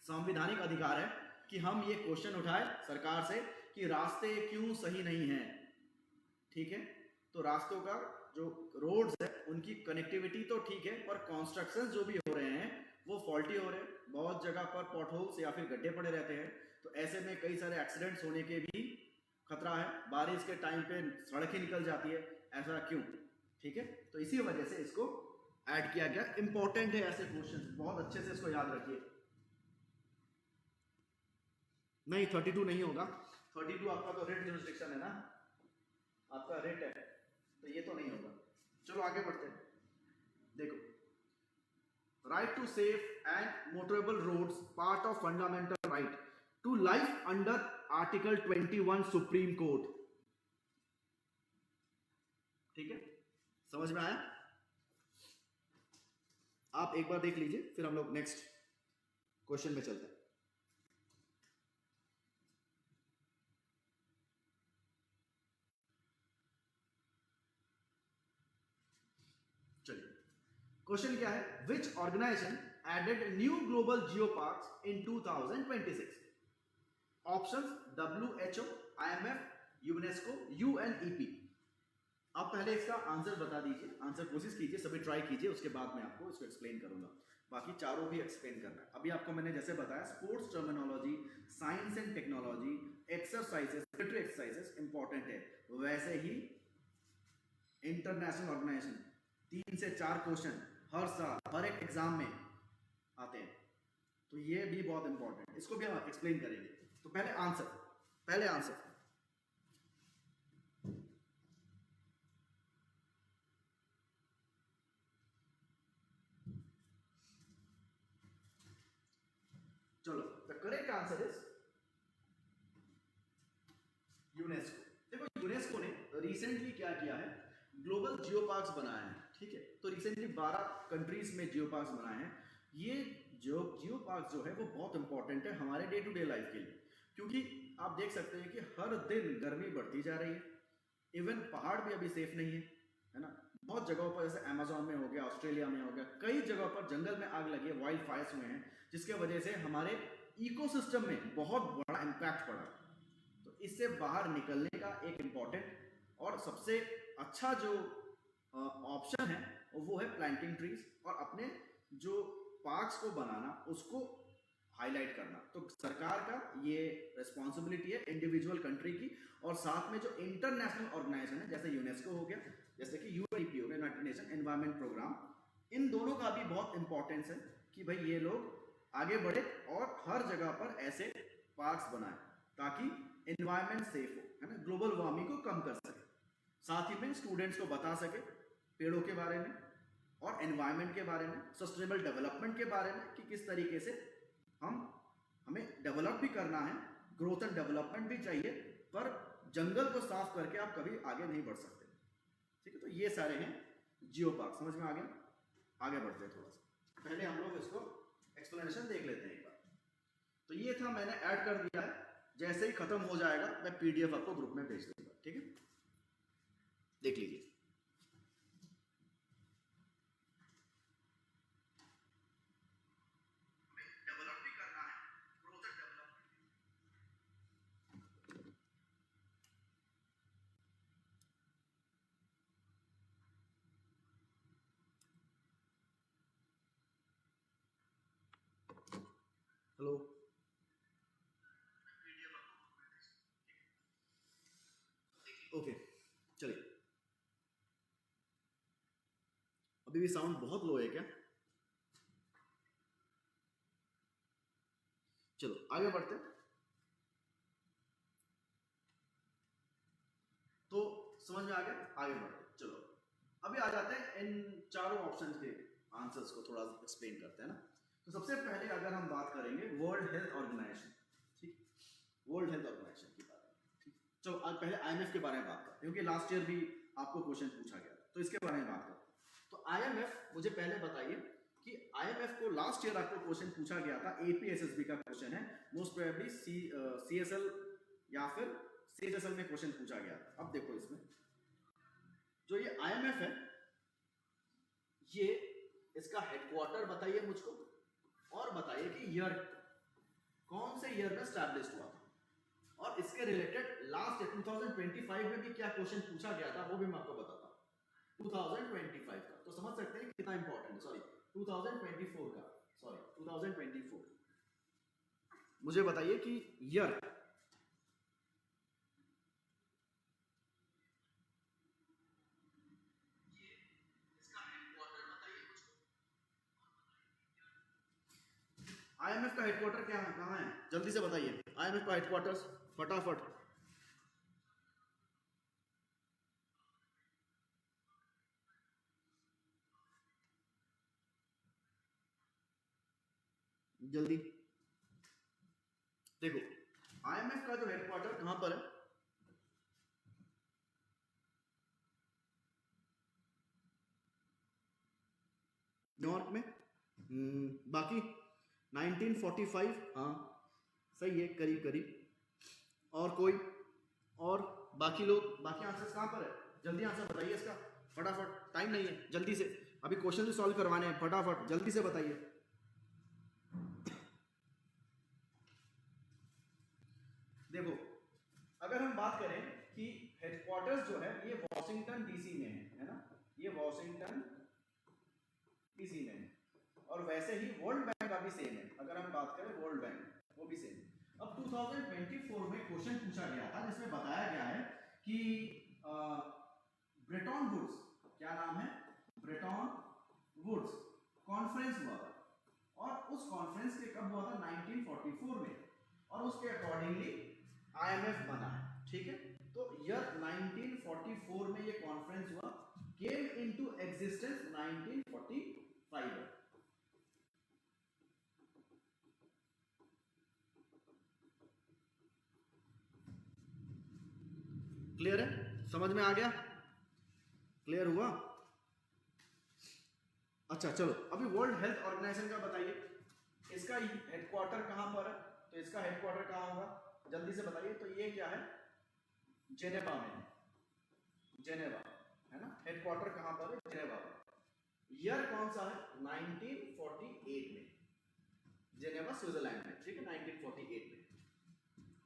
संवैधानिक अधिकार है कि हम ये क्वेश्चन उठाए सरकार से कि रास्ते क्यों सही नहीं है, ठीक है। तो रास्तों का जो रोड्स है उनकी कनेक्टिविटी तो ठीक है, पर कंस्ट्रक्शंस जो भी हो रहे हैं वो फॉल्टी हो रहे हैं, बहुत जगह पर पॉटहोल्स या फिर गड्ढे पड़े रहते हैं, तो ऐसे में कई सारे एक्सीडेंट्स होने के भी खतरा है। बारिश के टाइम पे सड़क ही निकल जाती है, ऐसा क्यों? ठीक है, तो इसी वजह से इसको ऐड किया गया। इंपॉर्टेंट है ऐसे क्वेश्चन, बहुत अच्छे से इसको याद रखिए। नहीं 32 नहीं होगा, 32 आपका तो रेट जुरिस्डिक्शन है ना, आपका रेट है, तो ये तो नहीं होगा। चलो आगे बढ़ते हैं। देखो, right to safe and motorable roads part of fundamental right to life under article 21 Supreme Court. ठीक है, समझ में आया? आप एक बार देख लीजिए, फिर हम लोग नेक्स्ट क्वेश्चन में चलते हैं। क्वेश्चन क्या है, which organisation added new global geoparks in 2026? Options WHO, IMF, UNESCO, UNEP। आप पहले इसका आंसर बता दीजिए, आंसर कोशिश कीजिए, सभी ट्राई कीजिए, उसके बाद मैं आपको इसको एक्सप्लेन करूंगा। बाकी चारों भी एक्सप्लेन करना है। अभी आपको मैंने जैसे बताया sports terminology, science and technology, exercises, military exercises important है, वैसे ही इंटरनेशनल ऑर्गेनाइजेशन 3 से 4 क्वेश्चन हर साल हर एक एग्जाम में आते हैं, तो ये भी बहुत इंपॉर्टेंट है, इसको भी हम एक्सप्लेन करेंगे। तो पहले आंसर चलो, the correct answer is UNESCO. देखो यूनेस्को ने रिसेंटली क्या किया है, ग्लोबल जियो पार्क्स बनाए हैं, ठीक है। तो रिसेंटली 12 कंट्रीज में जियो पार्क्स बनाए हैं। ये जो जियो पार्क जो है वो बहुत इंपॉर्टेंट है हमारे डे टू डे लाइफ के लिए, क्योंकि आप देख सकते हैं कि हर दिन गर्मी बढ़ती जा रही है, इवन पहाड़ भी अभी सेफ नहीं है ना। बहुत जगहों पर जैसे अमेजोन में हो गया, ऑस्ट्रेलिया में हो गया, कई जगहों पर जंगल में आग लगी है, वाइल्ड फायर्स हुए हैं, जिसके वजह से हमारे इकोसिस्टम में बहुत बड़ा इम्पैक्ट पड़ा। तो इससे बाहर निकलने का एक इम्पॉर्टेंट और सबसे अच्छा जो ऑप्शन है वो है प्लांटिंग ट्रीज, और अपने जो पार्क्स को बनाना, उसको हाईलाइट करना। तो सरकार का ये रिस्पॉन्सिबिलिटी है, इंडिविजुअल कंट्री की, और साथ में जो इंटरनेशनल ऑर्गेनाइजेशन है जैसे यूनेस्को हो गया, जैसे कि UNEP हो गया, यूनाइटेड नेशन एनवायरमेंट प्रोग्राम, इन दोनों का भी बहुत इंपॉर्टेंस है कि भाई ये लोग आगे बढ़े और हर जगह पर ऐसे पार्क्स बनाए ताकि एनवायरमेंट सेफ हो, है ना, ग्लोबल वार्मिंग को कम कर सके। साथ ही में स्टूडेंट्स को बता सके पेड़ों के बारे में और एनवायरमेंट के बारे में, सस्टेनेबल डेवलपमेंट के बारे में, कि किस तरीके से हमें डेवलप भी करना है, ग्रोथ एंड डेवलपमेंट भी चाहिए, पर जंगल को साफ करके आप कभी आगे नहीं बढ़ सकते, ठीक है। तो ये सारे हैं जियो पार्क, समझ में आ गया। आगे बढ़ते हैं थोड़ा सा, पहले हम लोग इसको एक्सप्लेनेशन देख लेते हैं एक बार। तो ये था, मैंने ऐड कर दिया है, जैसे ही खत्म हो जाएगा मैं PDF आपको ग्रुप में भेज दूंगा, ठीक है, देख लीजिए। डेवलप भी करना है, growth and development. Hello, okay, चलिए। अभी भी साउंड बहुत लो है क्या? चलो आगे बढ़ते हैं। तो समझ में आ गया, आगे बढ़ते हैं। चलो अभी आ जाते हैं इन चारों ऑप्शंस के आंसर्स को थोड़ा एक्सप्लेन करते हैं ना। तो सबसे पहले अगर हम बात करेंगे वर्ल्ड हेल्थ ऑर्गेनाइजेशन, ठीक, वर्ल्ड हेल्थ ऑर्गेनाइजेशन की बात, ठीक। चलो आज पहले IMF के बारे में बात करते हैं, क्योंकि लास्ट ईयर भी आपको क्वेश्चन पूछा गया, तो इसके बारे में बात करते हैं। तो IMF, मुझे पहले बताइए कि IMF को लास्ट ईयर आपको क्वेश्चन पूछा गया था, APSSB का क्वेश्चन है, मोस्ट प्रोबेबली CSL या फिर CHSL में क्वेश्चन पूछा गया था। अब देखो इसमें जो ये IMF है, ये इसका हेडक्वार्टर बताइए मुझको, और बताइए कि ईयर कौन से ईयर में स्टैब्लिश हुआ था, और इसके रिलेटेड लास्ट 2025 में भी क्या क्वेश्चन पूछा गया था वो भी मैं आपको बताता हूं। 2025 का तो समझ सकते हैं कितना इंपॉर्टेंट है। सॉरी 2024 का, सॉरी 2024। मुझे बताइए कि ईयर IMF का हेडक्वार्टर क्या है, कहाँ है, जल्दी से बताइए। IMF का हेडक्वार्टर्स फटाफट। जल्दी देखो, IMF का जो हेडक्वार्टर कहां पर है, न्यूयॉर्क में। बाकी 1945, हाँ सही है, करीब करीब। और कोई, और बाकी लोग, बाकी आंसर्स कहां पर है, जल्दी आंसर बताइए इसका फटाफट, टाइम नहीं है, जल्दी से। अभी क्वेश्चन भी सॉल्व करवाने हैं, फटाफट जल्दी से बताइए। देखो अगर हम बात करें कि हेडक्वार्टर्स जो है ये वॉशिंगटन डीसी में है ना, ये वॉशिंगटन डीसी में है, और वैसे ही वर्ल्ड बैंक का भी सेम है। अगर हम बात करें वर्ल्ड बैंक वो भी सेम है। अब 2024 में क्वेश्चन पूछा गया था जिसमें बताया गया है कि ब्रेटन वुड्स, क्या नाम है, ब्रेटन वुड्स कॉन्फ्रेंस हुआ था, और उस कॉन्फ्रेंस के कब हुआ था, 1944 में, और उसके अकॉर्डिंगली आईएमएफ बना है। ठीक है, तो ईयर 1944 में ये कॉन्फ्रेंस हुआ, केम इनटू एग्जिस्टेंस 1945 में। क्लियर है, समझ में आ गया, क्लियर हुआ। अच्छा चलो अभी वर्ल्ड हेल्थ ऑर्गेनाइजेशन का बताइए, इसका हेडक्वार्टर कहां पर है, तो इसका हेडक्वार्टर कहां होगा, जल्दी से बताइए। तो ये क्या है, जेनेवा में है, जेनेवा है ना, हेडक्वार्टर कहां पर है, जेनेवा में। ईयर कौन सा है, 1948 में, जेनेवा स्विट्जरलैंड में। ठीक है, 1948 में।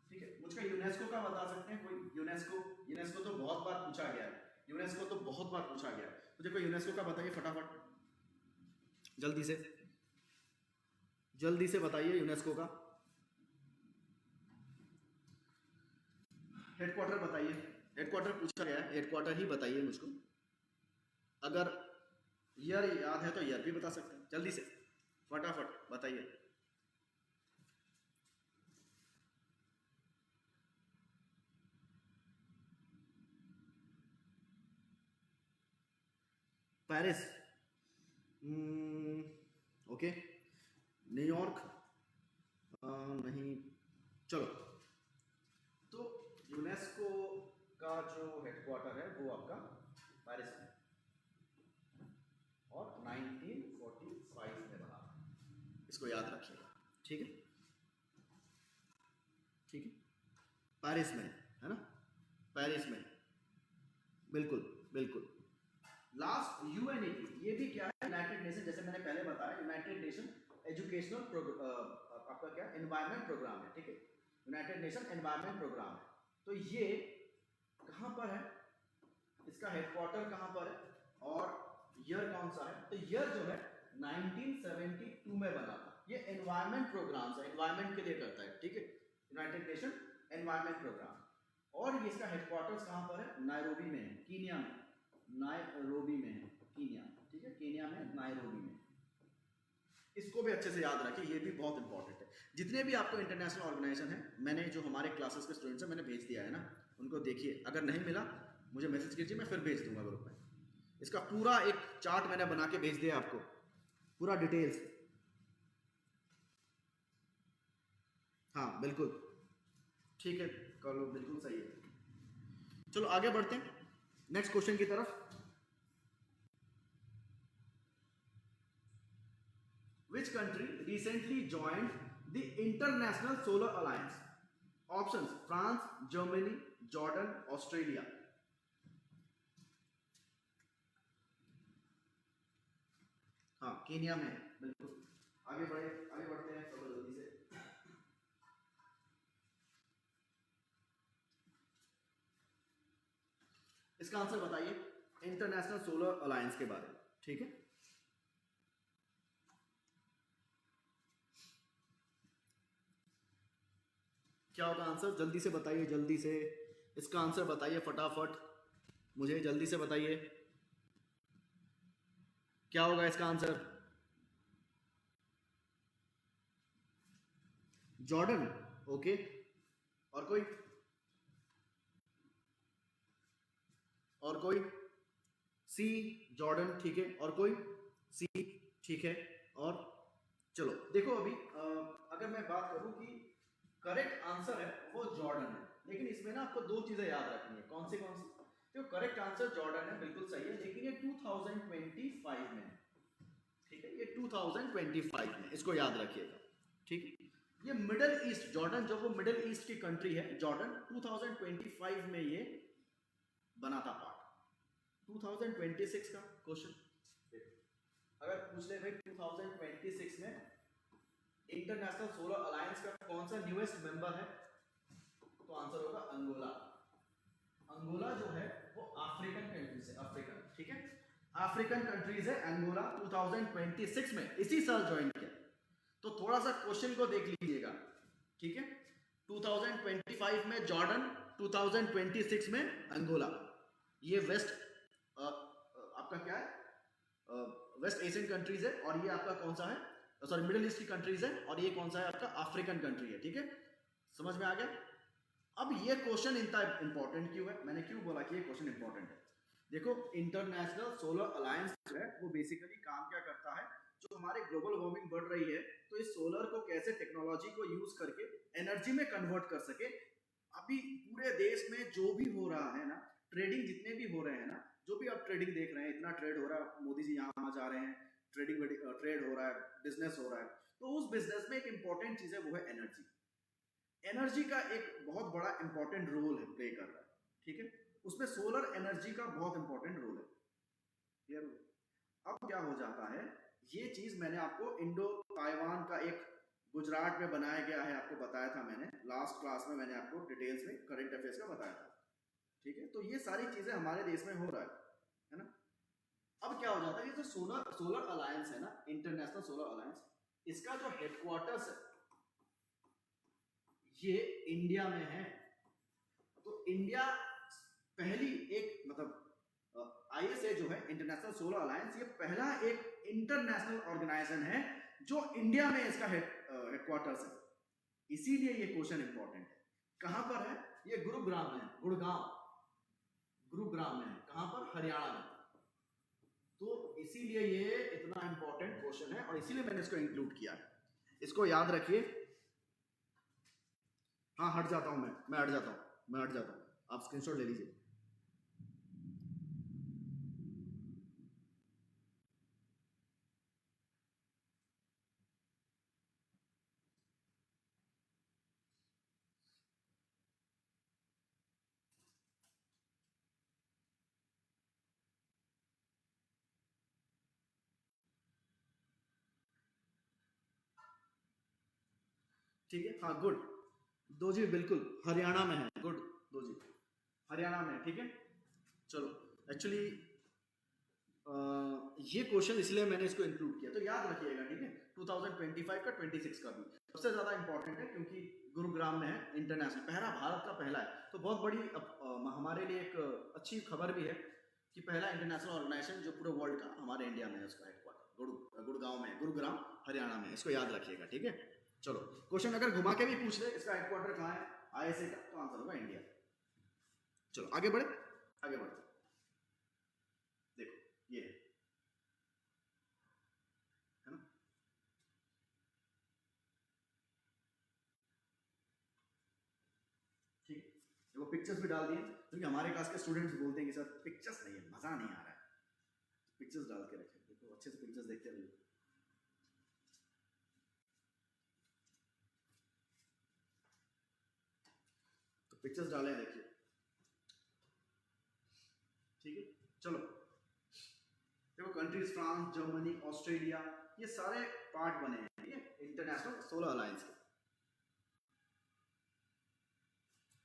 ठीक है, मुझको यूनेस्को का बता सकते हैं कोई, यूनेस्को, यूनेस्को तो बहुत बार पूछा गया है, यूनेस्को तो बहुत बार पूछा गया है, तो देखो यूनेस्को का बताइए फटाफट, जल्दी से, जल्दी से बताइए यूनेस्को का हेडक्वार्टर बताइए। हेडक्वार्टर पूछा गया है, हेडक्वार्टर ही बताइए मुझको। अगर ईयर याद है तो ईयर भी बता सकते हैं, जल्दी से फटाफट बताइए। पेरिस, ओके, न्यूयॉर्क, नहीं, चलो, तो यूनेस्को का जो हेडक्वार्टर है वो आपका पेरिस में, और 1945 में बना, इसको याद रखिएगा। ठीक है, ठीक है, पेरिस में है ना, पेरिस में, बिल्कुल बिल्कुल। लास्ट यूएनईपी, ये भी क्या है, यूनाइटेड नेशन, जैसे मैंने पहले बताया, यूनाइटेड नेशन एजुकेशनल आपका क्या एनवायरनमेंट प्रोग्राम है। ठीक है, यूनाइटेड नेशन एनवायरनमेंट प्रोग्राम है, तो ये कहां पर है, इसका हेडक्वार्टर कहां पर है, और ईयर कौन सा है, तो ईयर जो है 1972 में बना था। ये एनवायरनमेंट प्रोग्राम है, एनवायरनमेंट के लिए करता है। ठीक है, यूनाइटेड नेशन एनवायरनमेंट प्रोग्राम, और ये इसका हेडक्वार्टर्स कहां पर है, नायरोबी में है, कीनिया में, नायरोबी में है, कीनिया। ठीक है, कीनिया में, नायरोबी में। इसको भी अच्छे से याद रखिए, ये भी बहुत इंपॉर्टेंट है। जितने भी आपको इंटरनेशनल ऑर्गेनाइजेशन है, मैंने जो हमारे क्लासेस के स्टूडेंट्स हैं मैंने भेज दिया है ना, उनको देखिए, अगर नहीं मिला मुझे मैसेज कीजिए, मैं फिर भेज दूंगा ग्रुप में। इसका पूरा एक चार्ट मैंने बना के भेज दिया आपको, पूरा डिटेल्स। हाँ बिल्कुल, ठीक है, करो, बिल्कुल सही है। चलो आगे बढ़ते हैं नेक्स्ट क्वेश्चन की तरफ। Which country recently joined the International Solar Alliance? Options: France, Germany, Jordan, Australia. हाँ, केनिया में, बिल्कुल। आगे बढ़ते हैं, चलो जल्दी से। इसका आंसर बताइए, इंटरनेशनल सोलर अलायंस के बारे में। ठीक है, क्या होगा आंसर, जल्दी से बताइए, जल्दी से इसका आंसर बताइए फटाफट, मुझे जल्दी से बताइए क्या होगा इसका आंसर। जॉर्डन, ओके, और कोई, और कोई, सी, जॉर्डन, ठीक है, और कोई, सी, ठीक है, और चलो देखो अभी अगर मैं बात करूं कि करेक्ट आंसर है वो जॉर्डन है, लेकिन इसमें ना आपको दो चीजें याद रखनी है। कौन सी कौन सी, तो करेक्ट आंसर जॉर्डन है, बिल्कुल सही है, लेकिन ये 2025 में, ठीक है, ये 2025 में, इसको याद रखिएगा। ठीक है, ये मिडल ईस्ट, जॉर्डन जो वो मिडल ईस्ट की कंट्री है, जॉर्डन 2025 में ये बना था पार्ट। 2026 का क्वेश्चन, अगर पूछ ले भाई 2026 में इंटरनेशनल सोलर अलायंस का कौन सा न्यूएस्ट मेंबर है, तो आंसर होगा अंगोला। अंगोला जो है वो अफ्रीकन कंट्रीज है, अफ्रीकन, ठीक है, अफ्रीकन कंट्रीज है अंगोला। 2026 में इसी साल ज्वाइन किया। तो थोड़ा सा क्वेश्चन को देख लीजिएगा, ठीक है। 2025 में जॉर्डन, 2026 में अंगोला। ये वेस्ट आपका क्या है, वेस्ट एशियन कंट्रीज है, और ये आपका कौन सा है, सॉरी मिडिल ईस्ट की कंट्रीज है, और ये कौन सा है आपका अफ्रीकन कंट्री है, ठीक है। समझ में आ गया। अब ये क्वेश्चन इतना इंपॉर्टेंट क्यों है, मैंने क्यों बोला कि ये क्वेश्चन इंपॉर्टेंट है। देखो इंटरनेशनल सोलर अलायंस जो है वो बेसिकली काम क्या करता है, जो हमारे ग्लोबल वार्मिंग बढ़ रही है तो इस सोलर को कैसे टेक्नोलॉजी को यूज करके एनर्जी में कन्वर्ट कर सके। अभी पूरे देश में जो भी हो रहा है ना, ट्रेडिंग जितने भी हो रहे हैं ना, जो भी आप ट्रेडिंग देख रहे हैं, इतना ट्रेड हो रहा है, मोदी जी यहाँ वहाँ जा रहे हैं, ट्रेडिंग ट्रेड हो रहा है, बिजनेस हो रहा है, तो उस बिजनेस में एक इंपॉर्टेंट चीज है वो है एनर्जी। एनर्जी का एक बहुत बड़ा इंपॉर्टेंट रोल है, प्ले कर रहा है, ठीक है। उसमें सोलर एनर्जी का बहुत इंपॉर्टेंट रोल है, क्लियर। अब क्या हो जाता है, ये चीज मैंने आपको इंडो ताइवान का एक गुजरात में बनाया गया है, आपको बताया था मैंने लास्ट क्लास में, मैंने आपको डिटेल्स में करंट अफेयर्स का बताया था, ठीक है। तो ये सारी चीजें हमारे देश में हो रहा है ना। अब क्या हो जाता है, ये जो सोलर अलायंस है ना, इंटरनेशनल सोलर अलायंस, इसका जो हेडक्वार्टर्स है ये इंडिया में है। तो इंडिया पहली एक मतलब आईएसए जो है इंटरनेशनल सोलर अलायंस, ये पहला एक इंटरनेशनल ऑर्गेनाइजेशन है जो इंडिया में इसका हेडक्वार्टर्स है। इसीलिए ये क्वेश्चन इंपॉर्टेंट है। कहां पर है ये, गुरुग्राम में है, गुड़गांव गुरुग्राम में है, कहां पर, हरियाणा में। तो इसीलिए ये इतना इंपॉर्टेंट क्वेश्चन है और इसीलिए मैंने इसको इंक्लूड किया है, इसको याद रखिए। हाँ हट जाता हूं मैं हट जाता हूं, आप स्क्रीनशॉट ले लीजिए। ठीक है, हाँ गुड, दो जी बिल्कुल हरियाणा में है, गुड, दो जी हरियाणा में, ठीक है। चलो एक्चुअली ये क्वेश्चन इसलिए मैंने इसको इंक्लूड किया, तो याद रखिएगा, ठीक है। 2025 का 26 का भी सबसे ज्यादा इंपॉर्टेंट है क्योंकि गुरुग्राम में है, इंटरनेशनल पहला, भारत का पहला है। तो बहुत बड़ी हमारे लिए एक अच्छी खबर भी है कि पहला इंटरनेशनल ऑर्गेनाइजेशन जो पूरे वर्ल्ड का हमारे इंडिया में है, उसका हेडक्वार्टर गुड़गांव में, गुरुग्राम हरियाणा में, इसको याद रखिएगा, ठीक है। चलो क्वेश्चन अगर घुमा के भी पूछ ले इसका हेडक्वार्टर कहाँ है आईएसए का, तो आंसर होगा इंडिया। चलो आगे बढ़ते, देखो ये है ना, ठीक है। देखो पिक्चर्स भी डाल दिए क्योंकि हमारे क्लास के स्टूडेंट्स बोलते हैं कि सर पिक्चर्स नहीं है, मजा नहीं आ रहा है, पिक्चर्स डाल के रखें, देखो अच्छे से पिक्चर्स देखते रहिए। तो पिक्चर्स डाले हैं, देखिए, ठीक है। चलो देखो कंट्रीज फ्रांस, जर्मनी, ऑस्ट्रेलिया, ये सारे पार्ट बने हैं ये इंटरनेशनल सोलर अलायंस के।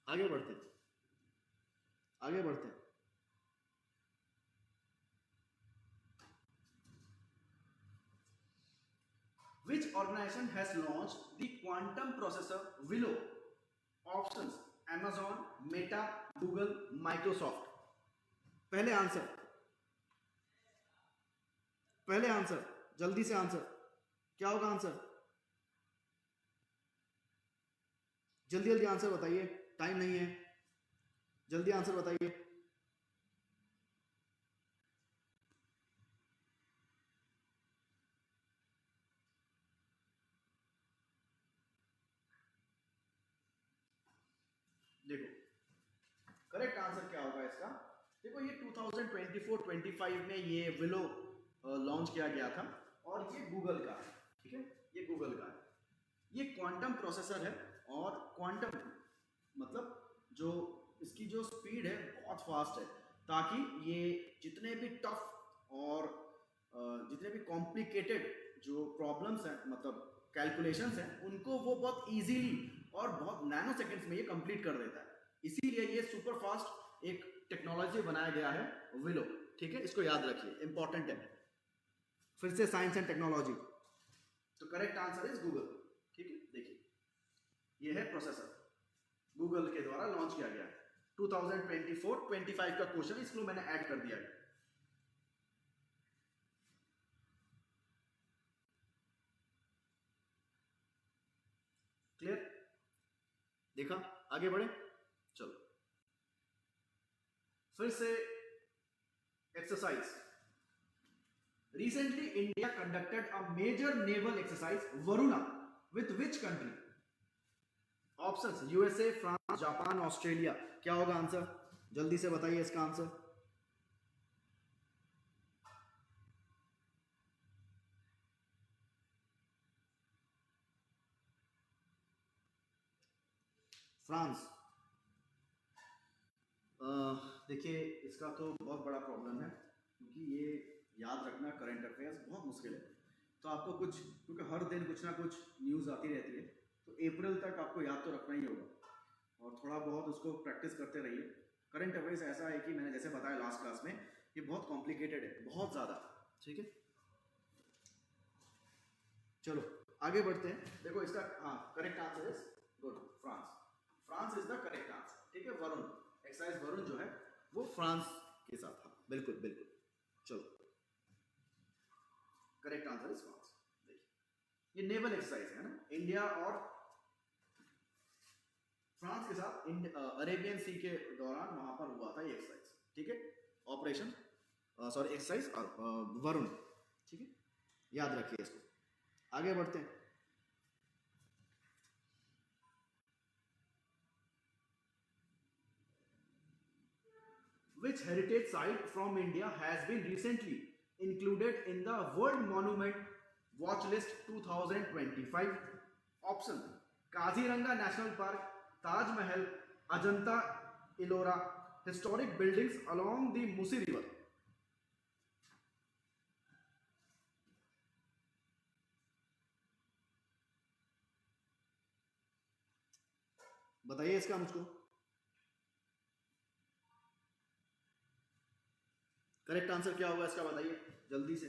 आगे बढ़ते हैं, आगे बढ़ते हैं। Which organization has launched the quantum processor Willow? Options: Amazon, Meta, Google, Microsoft. पहले आंसर जल्दी से आंसर, क्या होगा आंसर, जल्दी जल्दी आंसर बताइए, टाइम नहीं है, जल्दी आंसर बताइए। देखो करेक्ट आंसर क्या होगा इसका, देखो ये 2024-25 में ये विलो लॉन्च किया गया था और ये गूगल का है, ठीक है, ये गूगल का है। ये क्वांटम प्रोसेसर है और क्वांटम मतलब जो इसकी जो स्पीड है बहुत फास्ट है, ताकि ये जितने भी टफ और जितने भी कॉम्प्लिकेटेड जो प्रॉब्लम्स हैं, मतलब कैलकुलेशंस हैं, उनको वो बहुत इजीली और बहुत नैनो सेकेंड्स में ये कंप्लीट कर देता है। इसीलिए ये सुपर फास्ट एक टेक्नोलॉजी बनाया गया है विलो। ठीक है, इसको याद रखिए, इंपॉर्टेंट है। फिर से साइंस एंड टेक्नोलॉजी, तो करेक्ट आंसर इज गूगल। ठीक है, देखिए ये है प्रोसेसर, गूगल के द्वारा लॉन्च किया गया है। 2024-25 का क्वेश्चन, इसको मैंने ऐड कर दिया है। क्लियर, देखा, आगे बढ़े, चलो फिर से exercise. Recently India conducted a major naval exercise Varuna with which country? Options USA, France, Japan, Australia. क्या होगा आंसर, जल्दी से बताइए इसका आंसर। फ्रांस। देखिए इसका तो बहुत बड़ा प्रॉब्लम है, क्योंकि ये याद रखना करंट अफेयर्स बहुत मुश्किल है। तो आपको कुछ, क्योंकि हर दिन कुछ ना कुछ न्यूज़ आती रहती है, तो अप्रैल तक आपको याद तो रखना ही होगा, और थोड़ा बहुत उसको प्रैक्टिस करते रहिए। करंट अफेयर्स ऐसा है कि मैंने जैसे बताया लास्ट क्लास में, ये बहुत कॉम्प्लिकेटेड है, बहुत ज़्यादा। ठीक है, चलो आगे बढ़ते हैं। देखो इसका, हाँ correct answer is good, France. France is the correct answer. ठीक है, वरुण, एक्सरसाइज वरुण जो है वो फ्रांस के साथ था। बिल्कुल बिल्कुल, चलो करेक्ट आंसर इज फ्रांस। देखिए ये नेवल एक्सरसाइज है ना, इंडिया और फ्रांस के साथ अरेबियन सी के दौरान वहां पर हुआ था ये एक्सरसाइज। ठीक है, ऑपरेशन सॉरी एक्सरसाइज वरुण। ठीक है, याद रखिए इसको। आगे बढ़ते हैं। Which heritage site from India has been recently included in the World Monument Watch List 2025? Option: Kaziranga National Park, Taj Mahal, Ajanta Ellora, historic buildings along the Musi River. बताइए इसका मुझको। करेक्ट आंसर क्या होगा इसका, बताइए जल्दी से।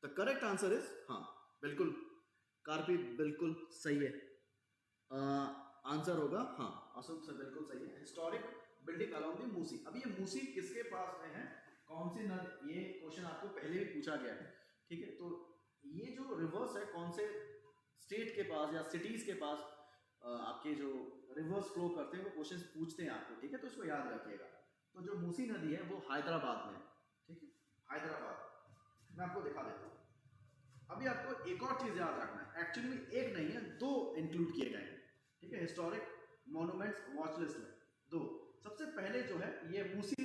The correct answer is, हाँ बिल्कुल कार्पी, बिल्कुल सही है। आंसर होगा हाँ, अशोक से बिल्कुल सही है, historic building along the Musi. अब ये मूसी किसके पास में है, कौन सी नदी, ये क्वेश्चन आपको पहले भी पूछा गया है। ठीक है, तो ये जो रिवर्स है कौन से स्टेट के पास या सिटीज के पास आपके जो रिवर्स फ्लो करते हैं, वो क्वेश्चन पूछते हैं आपको। ठीक है, तो इसको याद रखिएगा। तो जो मूसी नदी है वो हैदराबाद में है। ठीक है, हैदराबाद, मैं आपको दिखा देता हूँ। अभी आपको एक और चीज याद रखना है, एक्चुअली एक नहीं है, दो इंक्लूड किए गए हैं। ठीक है, हिस्टोरिक मॉन्यूमेंट्स वॉच लिस्ट में दो। सबसे पहले जो है ये मूसी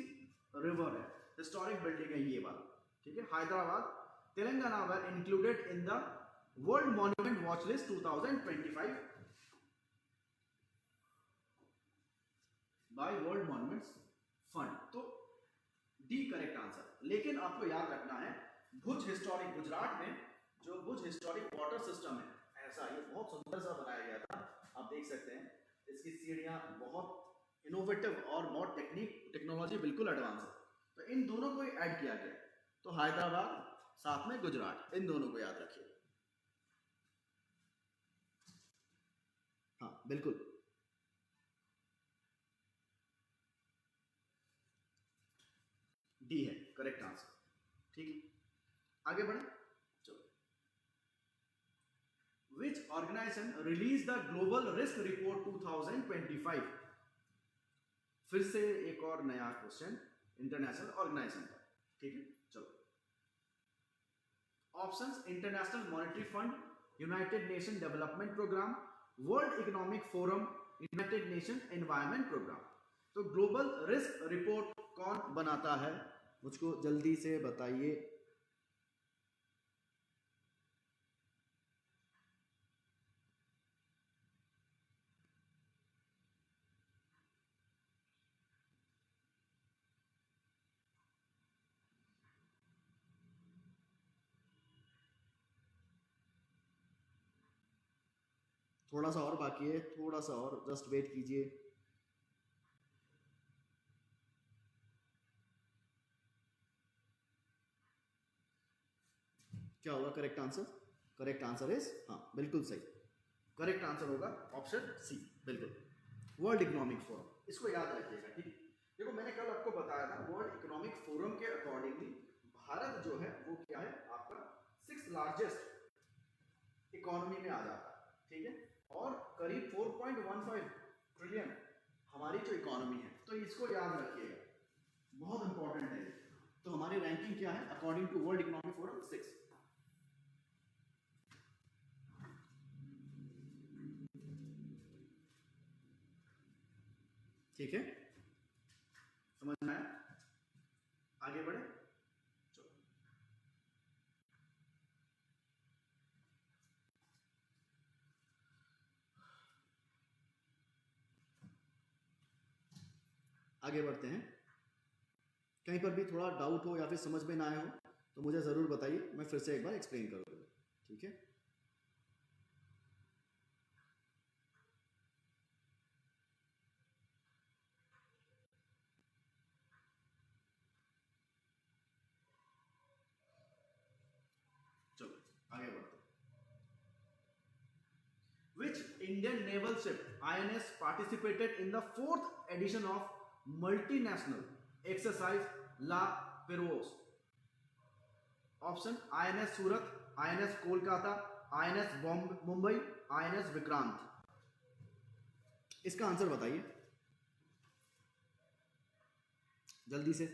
रिवर है, हिस्टोरिक बिल्डिंग है ये वाला। ठीक है, Hyderabad Telangana were included in the world monument watch list 2025 by world monuments fund. तो डी करेक्ट आंसर। लेकिन आपको याद रखना है भुज हिस्टोरिक, गुजरात में जो भुज हिस्टोरिक वाटर सिस्टम है, ऐसा ये बहुत सुंदर सा बनाया गया था। आप देख सकते हैं इसकी सीढ़ियां बहुत इनोवेटिव और बहुत टेक्नोलॉजी बिल्कुल एडवांस है। तो इन दोनों को ऐड किया गया, तो हैदराबाद साथ में गुजरात, इन दोनों को याद रखिए। हाँ बिल्कुल, डी है करेक्ट आंसर। ठीक है, आगे बढ़े, चलो। Which organization released the Global Risk Report 2025? फिर से एक और नया क्वेश्चन इंटरनेशनल ऑर्गेनाइजेशन का। ठीक है, चलो। Options: international monetary fund, united nation development programme, world economic forum, united nation environment programme. तो ग्लोबल रिस्क रिपोर्ट कौन बनाता है, मुझको जल्दी से बताइए। थोड़ा सा और बाकी है, थोड़ा सा और, जस्ट वेट कीजिए। क्या होगा correct answer? Correct answer is, हाँ बिल्कुल सही, करेक्ट आंसर होगा ऑप्शन सी, बिल्कुल, वर्ल्ड इकोनॉमिक फोरम। इसको याद रखिएगा, ठीक है। देखो मैंने कल आपको बताया था वर्ल्ड इकोनॉमिक फोरम के अकॉर्डिंगली भारत जो है वो क्या है आपका 6th लार्जेस्ट इकोनॉमी में आ जाता है, ठीक है। और करीब 4.15 ट्रिलियन हमारी जो इकोनॉमी है, तो इसको याद रखिएगा, बहुत इंपॉर्टेंट है। तो हमारी रैंकिंग क्या है according to world economic forum? 6। ठीक है, समझ में आया? आगे बढ़े, चलो। आगे बढ़ते हैं। कहीं पर भी थोड़ा डाउट हो या फिर समझ में ना आए हो तो मुझे ज़रूर बताइए, मैं फिर से एक बार एक्सप्लेन करूँगा, ठीक है। चलो आगे बढ़ते हैं। Which Indian naval ship INS participated in the 4th edition of multinational exercise La Perouse? Option INS Surat, INS Kolkata, INS Mumbai, INS Vikrant. इसका आंसर बताइए जल्दी से।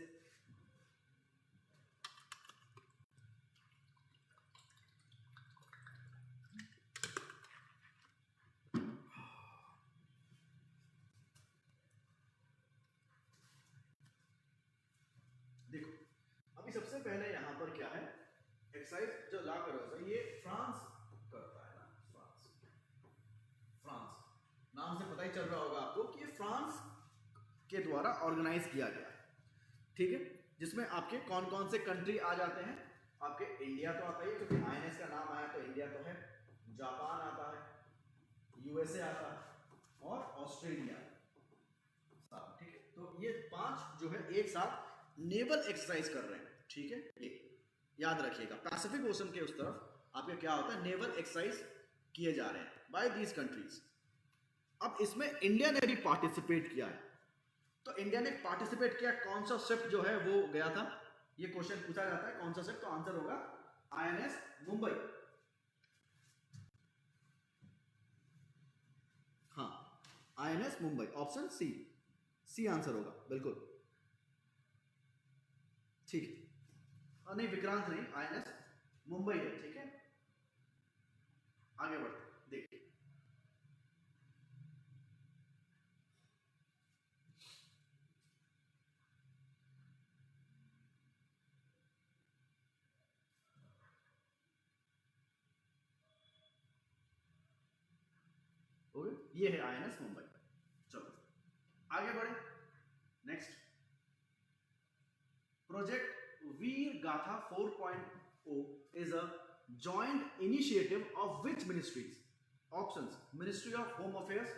देखो अभी सबसे पहले यहां पर क्या है, एक्सरसाइज जो ला पेरोuse है ये फ्रांस करता है ना, फ्रांस नाम से पता ही चल रहा होगा आपको कि फ्रांस के द्वारा ऑर्गेनाइज किया गया है, ठीक है। जिसमें आपके कौन कौन से कंट्री आ जाते हैं, आपके इंडिया तो आता ही है क्योंकि आईएनएस का नाम आया तो इंडिया तो है, जापान आता है, यूएसए आता है और ऑस्ट्रेलिया, ठीक है। तो ये 5 जो है एक साथ नेवल एक्सरसाइज कर रहे हैं, ठीक है। ये याद रखिएगा, पैसिफिक ओशन के उस तरफ आपके क्या होता है, नेवल एक्सरसाइज किए जा रहे हैं बाय दीज कंट्रीज। अब इसमें इंडिया ने भी पार्टिसिपेट किया है, तो इंडिया ने पार्टिसिपेट किया, कौन सा शिप जो है वो गया था, ये क्वेश्चन पूछा जाता है कौन सा शिप, तो आंसर होगा आईएनएस मुंबई। हाँ INS Mumbai, option C, C answer होगा बिल्कुल, ठीक है। नहीं विक्रांत नहीं, आईएनएस मुंबई है, ठीक है। आगे बढ़ते देखिए, ये है आईएनएस मुंबई। चलो आगे बढ़े, नेक्स्ट प्रोजेक्ट वीर गाथा 4.0 is a joint initiative of which ministries? Options: Ministry of Home Affairs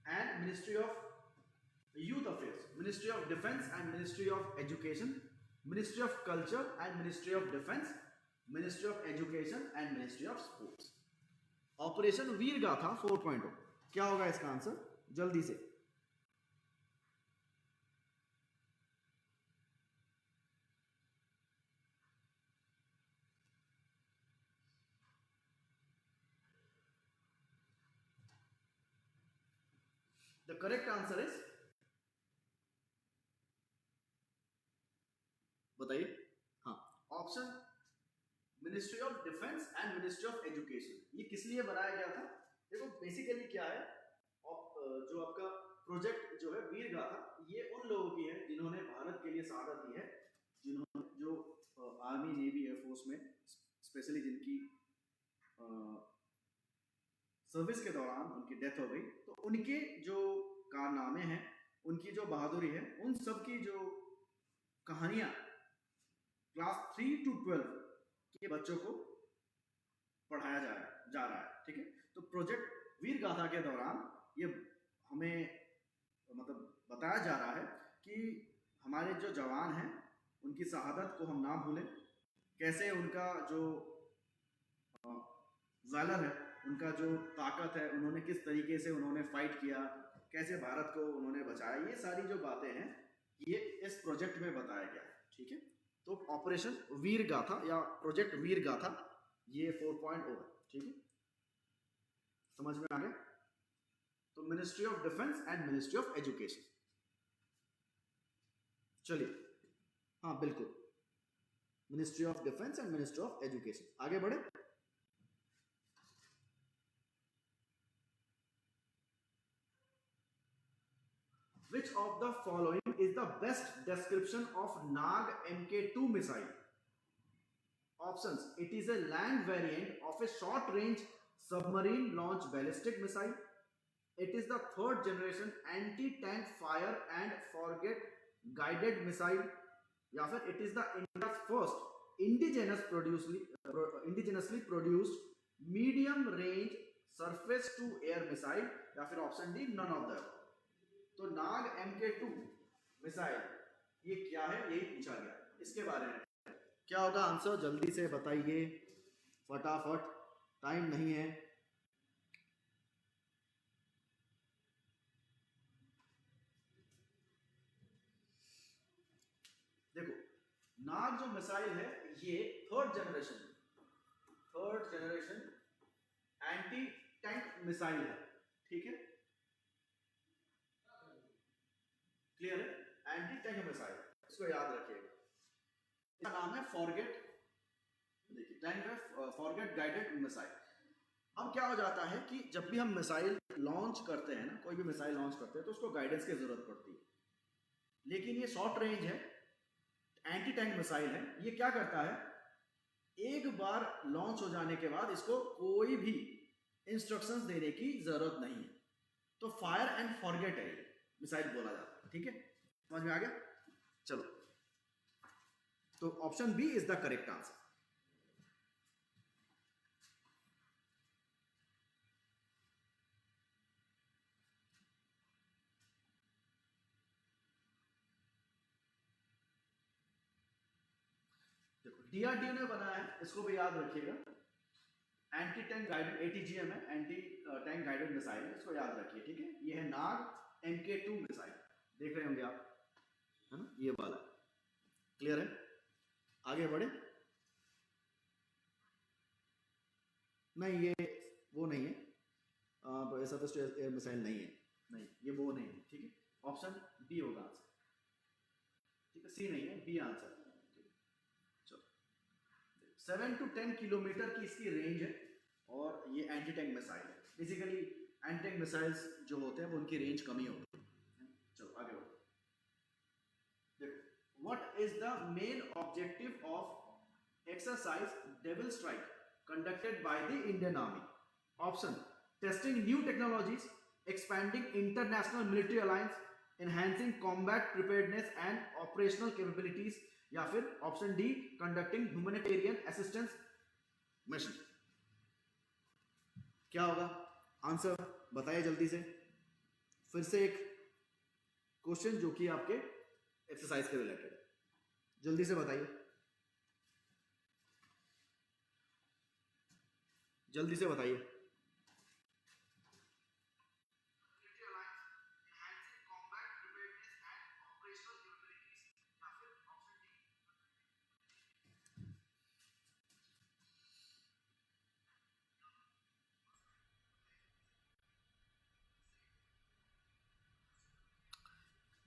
and Ministry of Youth Affairs, Ministry of Defense and Ministry of Education, Ministry of Culture and Ministry of Defense, Ministry of Education and Ministry of Sports। Operation वीर गाथा 4.0 क्या होगा इसका answer, जल्दी से। The correct answer is, बताइए। हाँ option ministry of defence and ministry of education. ये किस लिए बनाया गया था, देखो बेसिकली क्या है, जो आपका प्रोजेक्ट जो है वीर गाथा, ये उन लोगों की है जिन्होंने भारत के लिए शहादत दी है, जिन्होंने जो आर्मी नेवी एयरफोर्स में स्पेशली जिनकी सर्विस के दौरान उनकी डेथ हो गई, तो उनके जो कारनामे हैं, उनकी जो बहादुरी है, उन सब की जो कहानियां क्लास 3 to 12 के बच्चों को पढ़ाया जा रहा है, ठीक है। तो प्रोजेक्ट वीर गाथा के दौरान ये हमें मतलब बताया जा रहा है कि हमारे जो जवान हैं उनकी शहादत को हम ना भूलें, कैसे उनका जो वैलर है, उनका जो ताकत है, उन्होंने किस तरीके से उन्होंने फाइट किया, कैसे भारत को उन्होंने बचाया, ये सारी जो बातें हैं ये इस प्रोजेक्ट में बताया गया है। ठीक है, तो ऑपरेशन वीर गाथा या प्रोजेक्ट वीर गाथा ये 4.0 है। ठीक है, समझ में आ गया? तो ministry of defence and ministry of education. चलिए, हाँ बिल्कुल, ministry of defence and ministry of education. आगे बढ़े। Which of the following is the best description of Nag Mk2 missile? Options: it is a land variant of a short range submarine launched ballistic missile. It is the third generation anti-tank fire and forget guided missile. या फिर it is the India's first indigenously produced medium range surface to air missile. या फिर option D none of the above। तो नाग Mk2 missile ये क्या है, यही पूछा गया, इसके बारे में क्या होगा आंसर, जल्दी से बताइए फटाफट, टाइम नहीं है। देखो, नाग जो मिसाइल है ये third generation anti tank missile है। ठीक है, क्लियर है? एंटी टैंक मिसाइल, इसको याद रखिएगा। इसका नाम है फॉरगेट, देखिए टैंक है फॉरगेट गाइडेड मिसाइल। अब क्या हो जाता है कि जब भी हम मिसाइल लॉन्च करते हैं ना, कोई भी मिसाइल लॉन्च करते हैं तो उसको गाइडेंस की जरूरत पड़ती है, लेकिन ये शॉर्ट रेंज है, एंटी टैंक मिसाइल है। ये क्या करता है, एक बार लॉन्च हो जाने के बाद इसको कोई भी इंस्ट्रक्शंस देने की जरूरत नहीं है, तो फायर एंड फॉरगेट है ये मिसाइल बोला जाता है। ठीक है, समझ में आ गया? चलो, तो option B is the correct answer. देखो, डीआरडीओ ने बनाया है, इसको भी याद रखिएगा। एंटी टैंक गाइडेड एटीजीएम है, एंटी टैंक गाइडेड मिसाइल है, इसको याद रखिए। ठीक है, ये है नाग Mk2 मिसाइल, देख रहे होंगे आप, है ना, ये वाला। क्लियर है? आगे बढ़े। नहीं, ये वो नहीं है, सरफेस टू एयर मिसाइल नहीं है, नहीं ये वो नहीं है। ठीक है, ऑप्शन बी होगा आंसर। ठीक है, सी नहीं है, बी आंसर। चलो, 7 to 10 किलोमीटर की इसकी रेंज है और ये एंटी टैंक मिसाइल है। बेसिकली एंटी टैंक मिसाइल्स जो होते हैं वो उनकी रेंज कम ही होती है। चलो आगे बढ़ो। देखो, what is the main objective of exercise devil strike conducted by the Indian Army? Option: testing new technologies, expanding international military alliance, enhancing combat preparedness and operational capabilities, या फिर option D conducting humanitarian assistance mission। क्या होगा answer, बताइए जल्दी से। फिर से एक क्वेश्चन जो कि आपके एक्सरसाइज के रिलेटेड है, जल्दी से बताइए, जल्दी से बताइए।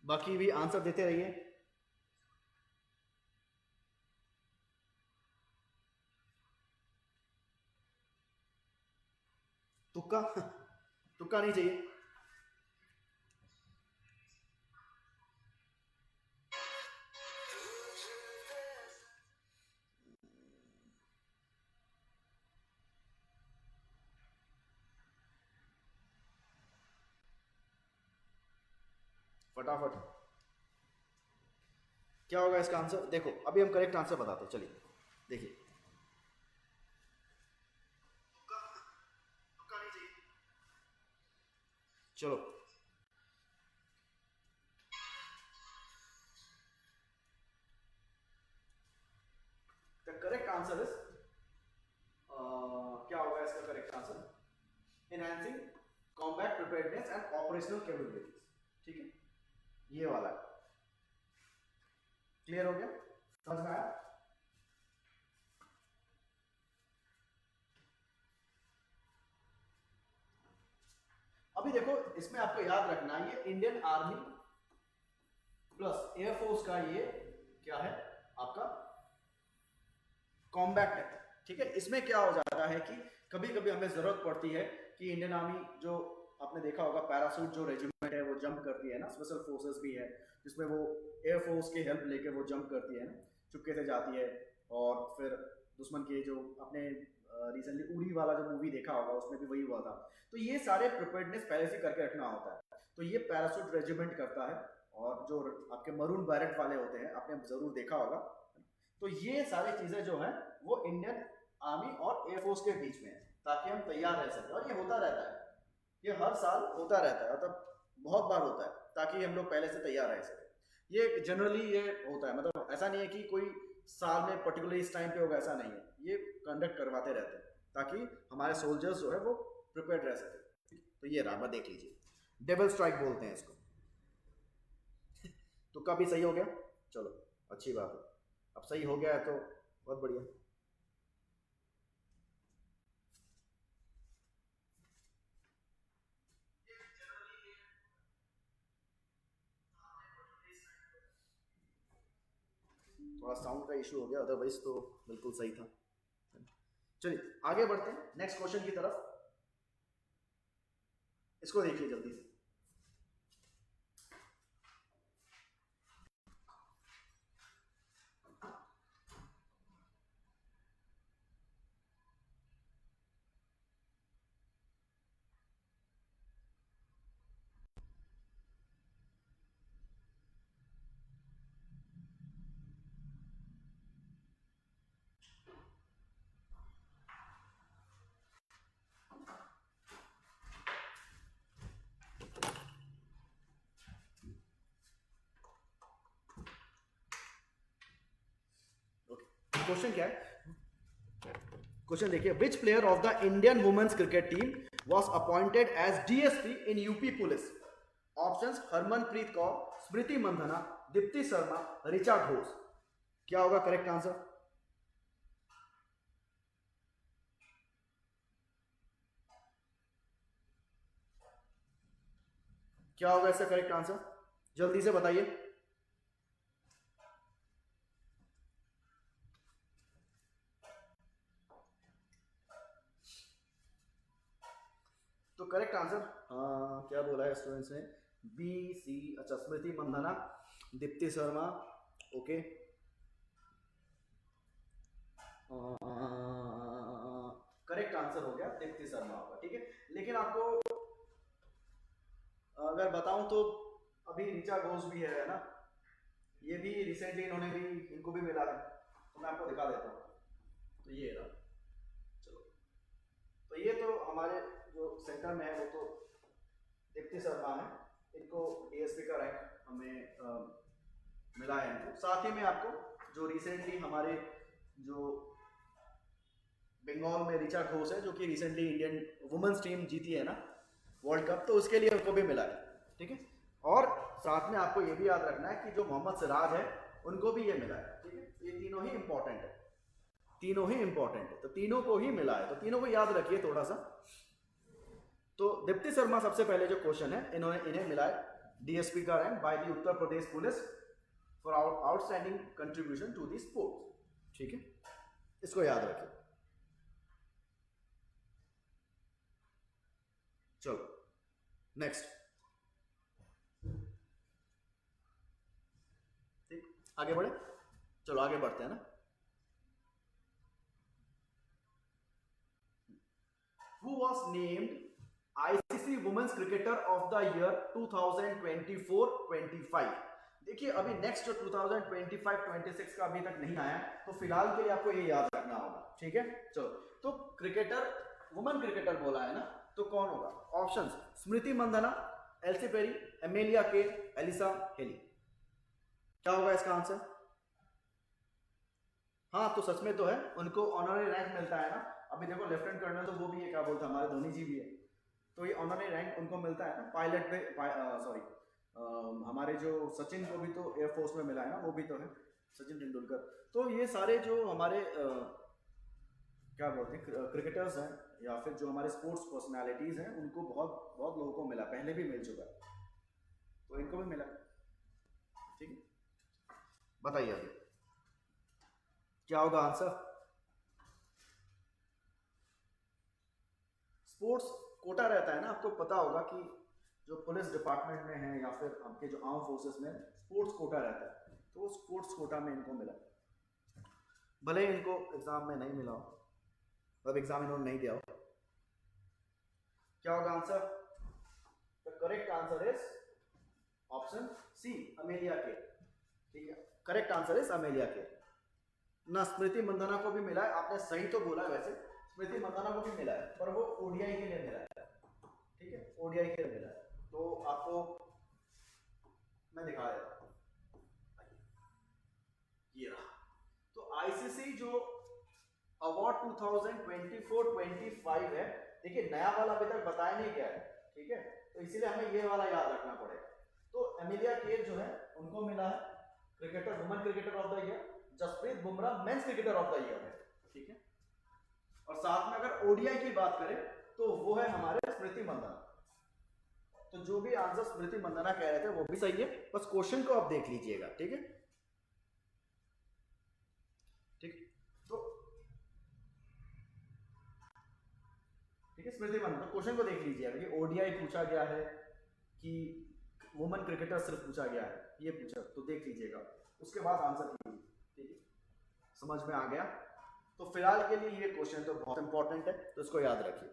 बाकी भी आंसर देते रहिए। तुक्का तुक्का नहीं चाहिए। फटाफट क्या होगा इसका आंसर। देखो, अभी हम करेक्ट आंसर बताते हैं, चलिए देखिए। तुक्का नहीं चाहिए। चलो द करेक्ट आंसर इज क्या होगा इसका correct answer? Enhancing combat preparedness and operational capabilities. ठीक है, ये वाला क्लियर हो गया, समझ में आया? अभी देखो इसमें आपको याद रखना है ये इंडियन आर्मी प्लस एयरफोर्स का ये क्या है आपका कॉम्बैट है। ठीक है, इसमें क्या हो जाता है कि कभी कभी हमें जरूरत पड़ती है कि इंडियन आर्मी जो आपने देखा होगा पैरासूट जो रेजिमेंट है वो जंप करती है ना, स्पेशल फोर्सेस भी है जिसमें वो एयरफोर्स की हेल्प लेके वो जंप करती है ना, चुपके से जाती है और फिर दुश्मन के जो अपने रिसेंटली उड़ी वाला जो मूवी देखा होगा उसमें भी वही हुआ था। तो ये सारे प्रिपेयर्डनेस पहले से करके रखना होता है। तो ये पैरासूट रेजिमेंट करता है और जो आपके मरून बैरेट वाले होते हैं आपने जरूर देखा होगा। तो ये सारी चीजें जो है वो इंडियन आर्मी और एयरफोर्स के बीच में है ताकि हम तैयार रह सकें, और ये होता रहता है, ये हर साल होता रहता है, मतलब बहुत बार होता है ताकि हम लोग पहले से तैयार रह सकें। ये जनरली ये होता है, मतलब ऐसा नहीं है कि कोई साल में पर्टिकुलर इस टाइम पे होगा, ऐसा नहीं है, ये कंडक्ट करवाते रहते हैं ताकि हमारे सोल्जर्स जो है वो प्रिपेयर्ड रह सके। तो ये रहा, देख लीजिए, डबल स्ट्राइक बोलते हैं इसको। तो कभी सही हो गया, चलो अच्छी बात है, अब सही हो गया है तो बहुत बढ़िया। थोड़ा साउंड का इशू हो गया, अदरवाइज तो बिल्कुल सही था। चलिए आगे बढ़ते हैं नेक्स्ट क्वेश्चन की तरफ। इसको देखिए जल्दी से। क्वेश्चन क्या है? क्वेश्चन देखिए, which player of the Indian women's cricket team was appointed as DSP in UP police? Options Harmanpreet Kaur, Smriti Mandhana, Deepti Sharma, Richa Ghosh. क्या होगा करेक्ट आंसर? क्या होगा इसका करेक्ट आंसर? जल्दी से बताइए। तो करेक्ट आंसर क्या बोला है स्टूडेंट्स ने? B C. अच्छा, Smriti Mandhana, Deepti Sharma, okay, correct answer हो गया दीप्ति शर्मा होगा। ठीक है, लेकिन आपको अगर बताऊं तो अभी ऋचा घोष भी है ना, ये भी रिसेंटली इन्होंने भी, इनको भी मिला है, तो मैं आपको दिखा देता हूँ। तो ये रहा, चलो, तो ये तो हमारे जो सेंटर में है वो तो दीप्ति शर्मा है, इनको डीएसपी का रैंक हमें मिला है इनको। साथ ही में आपको जो रिसेंटली हमारे जो बंगाल में ऋचा घोष है जो कि रिसेंटली इंडियन वुमेन्स टीम जीती है ना वर्ल्ड कप, तो उसके लिए उनको भी मिला है। ठीक है, और साथ में आपको ये भी याद रखना है कि जो मोहम्मद सिराज है उनको भी ये मिला है। ठीक है, ये तीनों ही इंपॉर्टेंट है, तीनों ही इंपॉर्टेंट है, तो तीनों को ही मिला है, तो तीनों को याद रखिए थोड़ा सा। तो दीप्ति शर्मा सबसे पहले जो क्वेश्चन है, इन्हें मिला है डीएसपी का rank by the Uttar Pradesh police for outstanding contribution to the sports. ठीक है, इसको याद रखिए। चलो नेक्स्ट, ठीक, आगे बढ़े, चलो आगे बढ़ते हैं ना। Who was named ICC women's cricketer of the year 2024-25? देखिए अभी नेक्स्ट जो 2025-26 का अभी तक नहीं आया, तो फिलहाल के लिए आपको ये याद रखना होगा। ठीक है, चलो, तो क्रिकेटर, वुमेन क्रिकेटर बोला है ना, तो कौन होगा? ऑप्शंस स्मृति मंधना, एल्सी पेरी, एमेलिया के, एलिसा हेली। क्या होगा इसका आंसर? हाँ तो सच में तो है, उनको ऑनररी रैंक मिलता है ना। अभी देखो लेफ्टिनेंट कर्नल तो वो भी है, क्या बोलते हैं, हमारे धोनी जी भी है, तो ये ऑनररी रैंक उनको मिलता है ना। पायलट पे सॉरी हमारे जो सचिन को भी तो एयरफोर्स में मिला है ना, वो भी तो है सचिन तेंदुलकर। तो ये सारे जो हमारे क्या बोलते हैं क्रिकेटर्स हैं या फिर जो हमारे स्पोर्ट्स पर्सनालिटीज हैं, उनको बहुत बहुत लोगों को मिला, पहले भी मिल चुका है, तो इनको भी मिला। ठीक है, बताइए अभी क्या होगा आंसर? स्पोर्ट्स कोटा रहता है ना, आपको पता होगा कि जो पुलिस डिपार्टमेंट में है या फिर आपके जो आर्म फोर्सेस में स्पोर्ट्स कोटा रहता है, तो स्पोर्ट्स कोटा में इनको मिला, भले ही इनको एग्जाम में नहीं मिला हो, अब एग्जाम इन्होंने नहीं दिया हो। क्या होगा आंसर? The correct answer is option C, Amelia Kerr. ठीक है, करेक्ट आंसर इज अमेलिया के। ना स्मृति मंदाना को भी मिला है, आपने सही तो बोला है वैसे, स्मृति मंदाना को भी मिला है, पर वो ओडीआई के लिए मिला है। ठीक है, ओडीआई के लिए मिला है, तो आपको मैं दिखा देता हूं, ये रहा। तो आईसीसी जो अवार्ड 2024-25 है, देखिए नया वाला अभी तक बताया नहीं गया है, ठीक है, तो इसीलिए हमें ये वाला याद रखना पड़ेगा। तो एमिलिया केर जो है उनको मिला है cricketer, women cricketer of the year. Jasprit Bumrah men's cricketer of the year है। ठीक है, और साथ में अगर ओडीआई की बात करें तो वो है हमारे स्मृति मंदाना। तो जो भी आंसर स्मृति मंदाना कह रहे थे वो भी सही है, बस क्वेश्चन को आप देख लीजिएगा। ठीक है, ठीक, तो ठीक है, स्मृति मंदाना, तो क्वेश्चन को देख लीजिएगा कि ओडीआई पूछा गया है कि वुमेन क्रिकेटर सिर्फ पूछा गया है, ये पूछा, तो देख लीजिएगा, उसके बाद आंसर कीजिए। ठीक है, समझ में आ गया? तो फिलहाल के लिए ये क्वेश्चन तो बहुत इंपॉर्टेंट है, तो इसको याद रखिए।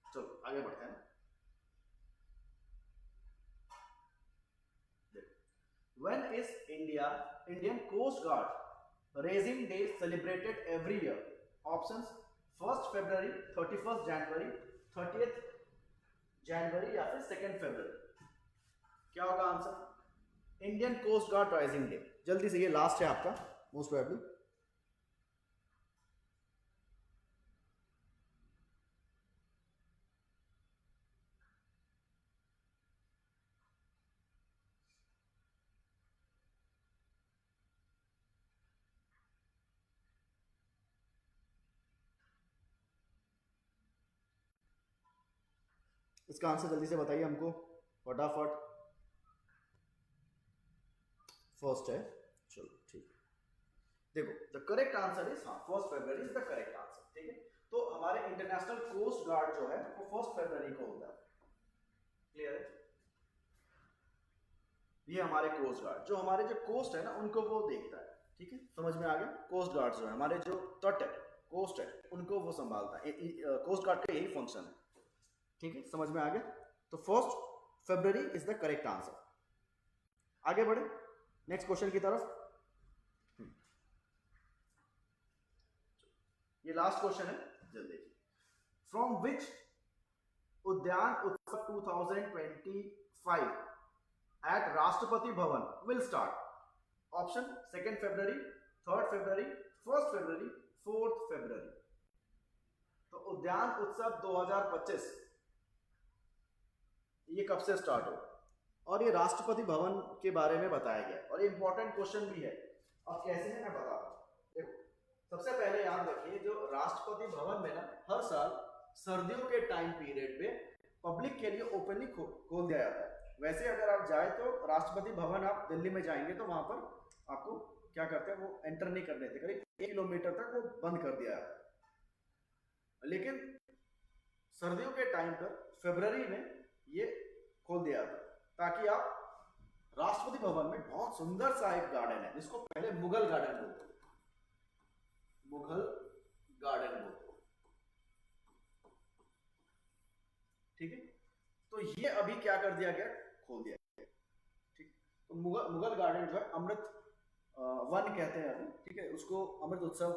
चलो आगे बढ़ते हैं। When is Indian Coast Guard Raising Day celebrated every year? Options: 1st February, 31st January, 30th January या फिर 2nd February। क्या होगा आंसर? Indian coast guard raising day, जल्दी से, ये लास्ट है आपका मोस्ट प्रोबेबली। इसका आंसर जल्दी से बताइए हमको फटाफट। फर्स्ट है, चलो ठीक है, देखो द करेक्ट आंसर इज, हाँ 1st February is the correct answer. ठीक है, तो हमारे इंटरनेशनल कोस्ट गार्ड जो है वो 1st February को होता है। क्लियर है? ये हमारे कोस्ट गार्ड, जो हमारे जो कोस्ट है ना उनको वो देखता है। ठीक है, समझ में आ गया? कोस्ट गार्ड जो है हमारे जो तट है, कोस्ट है, उनको वो संभालता है, कोस्ट गार्ड का यही फंक्शन है। ठीक है, समझ में आ गया? तो 1st February is the correct answer. आगे बढ़े नेक्स्ट क्वेश्चन की तरफ। ये लास्ट क्वेश्चन है, जल्दी देखिए। फ्रॉम विच उद्यान उत्सव 2025 eight Rashtrapati Bhavan will start? Option: 2nd February, 3rd February, 1st February, 4th February। तो उद्यान उत्सव 2025 ये कब से स्टार्ट होगा, और ये राष्ट्रपति भवन के बारे में बताया गया, और ये इंपॉर्टेंट क्वेश्चन भी है। अब कैसे है मैं बता रहा हूं। देखो सबसे पहले याद रखिए, जो राष्ट्रपति भवन में ना हर साल सर्दियों के टाइम पीरियड में पब्लिक के लिए ओपनली खोल दिया जाता है। वैसे अगर आप जाए तो राष्ट्रपति भवन आप दिल्ली में जाएंगे तो वहां पर आपको क्या करते हैं, वो एंटर नहीं कर देते, करीब 1 किलोमीटर तक वो बंद कर दिया जाता है। लेकिन सर्दियों के टाइम पर फरवरी में ये खोल दिया जाता है, ताकि आप राष्ट्रपति भवन में बहुत सुंदर सा एक गार्डन है जिसको पहले मुगल गार्डन बोलते थे, मुगल गार्डन बोलते थे। ठीक है, तो ये अभी क्या कर दिया गया, खोल दिया गया। ठीक, तो मुगल गार्डन जो है अमृत वन कहते हैं अभी, ठीक है, उसको अमृत उत्सव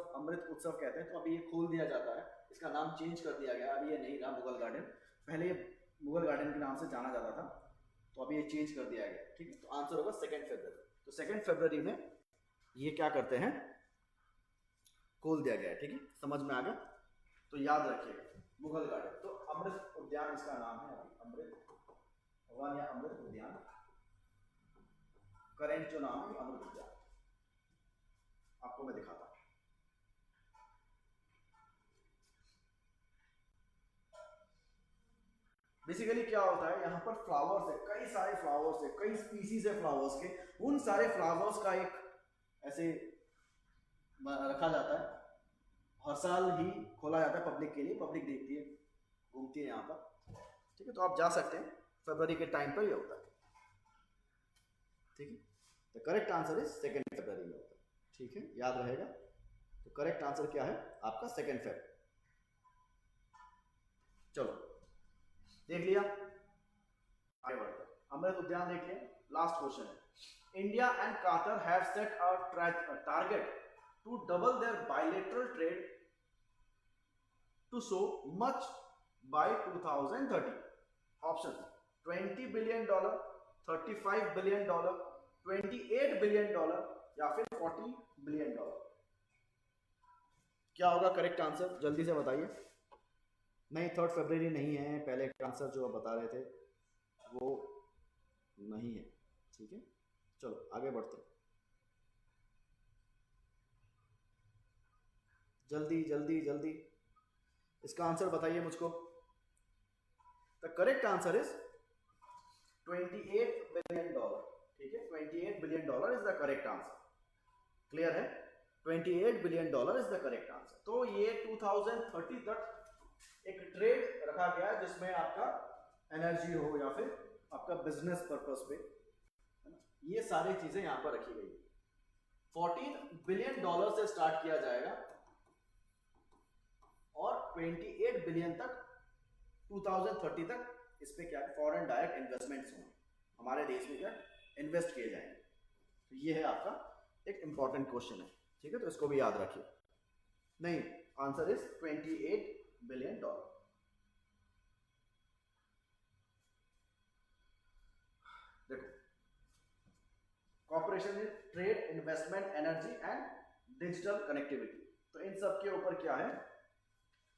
कहते हैं। तो अभी ये खोल दिया जाता है, इसका नाम चेंज कर दिया गया, अभी ये नहीं रहा मुगल गार्डन, पहले ये मुगल गार्डन के नाम से जाना जाता था, तो अभी ये चेंज कर दिया गया। ठीक है, तो आंसर होगा 2 फरवरी। तो 2 फरवरी में ये क्या करते हैं, खोल दिया गया है। ठीक है, समझ में आ गया, तो याद रखिएगा मुगल गार्डन। तो अमृत उद्यान इसका नाम है, अभी अमृत वन या अमृत उद्यान, करेंट जो नाम है अमृत उद्यान, आपको मैं दिखाता हूं। बेसिकली क्या होता है, यहाँ पर फ्लावर्स है, कई सारे फ्लावर्स है, कई स्पीसीज है फ्लावर्स के, उन सारे फ्लावर्स का एक ऐसे रखा जाता है, हर साल ही खोला जाता है पब्लिक के लिए, पब्लिक देखती है, घूमती है यहाँ पर। ठीक है, तो आप जा सकते हैं, फरवरी के टाइम पर ये होता है। ठीक है, द करेक्ट आंसर इज 2 फरवरी में होता है। ठीक है, याद रहेगा। तो करेक्ट आंसर क्या है आपका 2 फरवरी। चलो देख लिया, आगे बढ़ते हैं। अमृत उद्यान देख लिया, लास्ट क्वेश्चन है। India and Qatar have set a target to double their bilateral trade to so much by 2030। ऑप्शन $20 बिलियन, $35 बिलियन, $28 बिलियन या फिर $40 बिलियन। क्या होगा करेक्ट आंसर, जल्दी से बताइए। नहीं, 3 फरवरी नहीं है, पहले का आंसर जो आप बता रहे थे वो नहीं है। ठीक है, चलो आगे बढ़ते हैं, जल्दी जल्दी जल्दी इसका आंसर बताइए मुझको। The correct answer is $28 billion. ठीक है, $28 billion is the correct answer. Clear है, $28 billion is the correct answer. तो ये 2030 तक एक ट्रेड रखा गया है जिसमें आपका एनर्जी हो या फिर आपका बिजनेस पर्पस पे, है ना, ये सारी चीजें यहां पर रखी गई। $14 बिलियन से स्टार्ट किया जाएगा और 28 बिलियन तक 2030 तक इस पे क्या है, फॉरेन डायरेक्ट इन्वेस्टमेंट्स होंगे, हमारे देश में क्या इन्वेस्ट किए जाएंगे। तो ये है आपका एक इंपॉर्टेंट क्वेश्चन है। ठीक है, तो इसको भी याद रखिए। नहीं, आंसर इज $28 बिलियन। देखो, corporation in trade, investment, energy and digital connectivity, तो इन सब के ऊपर क्या है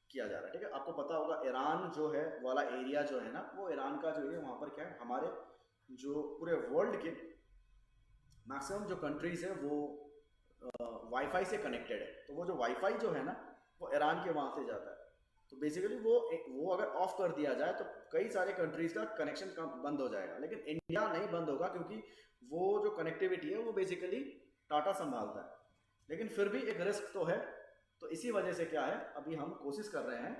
किया जा रहा है। ठीक है, आपको पता होगा ईरान जो है वाला एरिया जो है ना, वो ईरान का जो है वहां पर क्या है, हमारे जो पूरे वर्ल्ड के मैक्सिमम जो कंट्रीज है वो वाईफाई से कनेक्टेड है। तो वो जो वाईफाई जो है ना वो ईरान के वहां से जाता है। तो बेसिकली वो अगर ऑफ कर दिया जाए तो कई सारे कंट्रीज का कनेक्शन बंद हो जाएगा, लेकिन इंडिया नहीं बंद होगा क्योंकि वो जो कनेक्टिविटी है वो बेसिकली टाटा संभालता है, लेकिन फिर भी एक रिस्क तो है। तो इसी वजह से क्या है, अभी हम कोशिश कर रहे हैं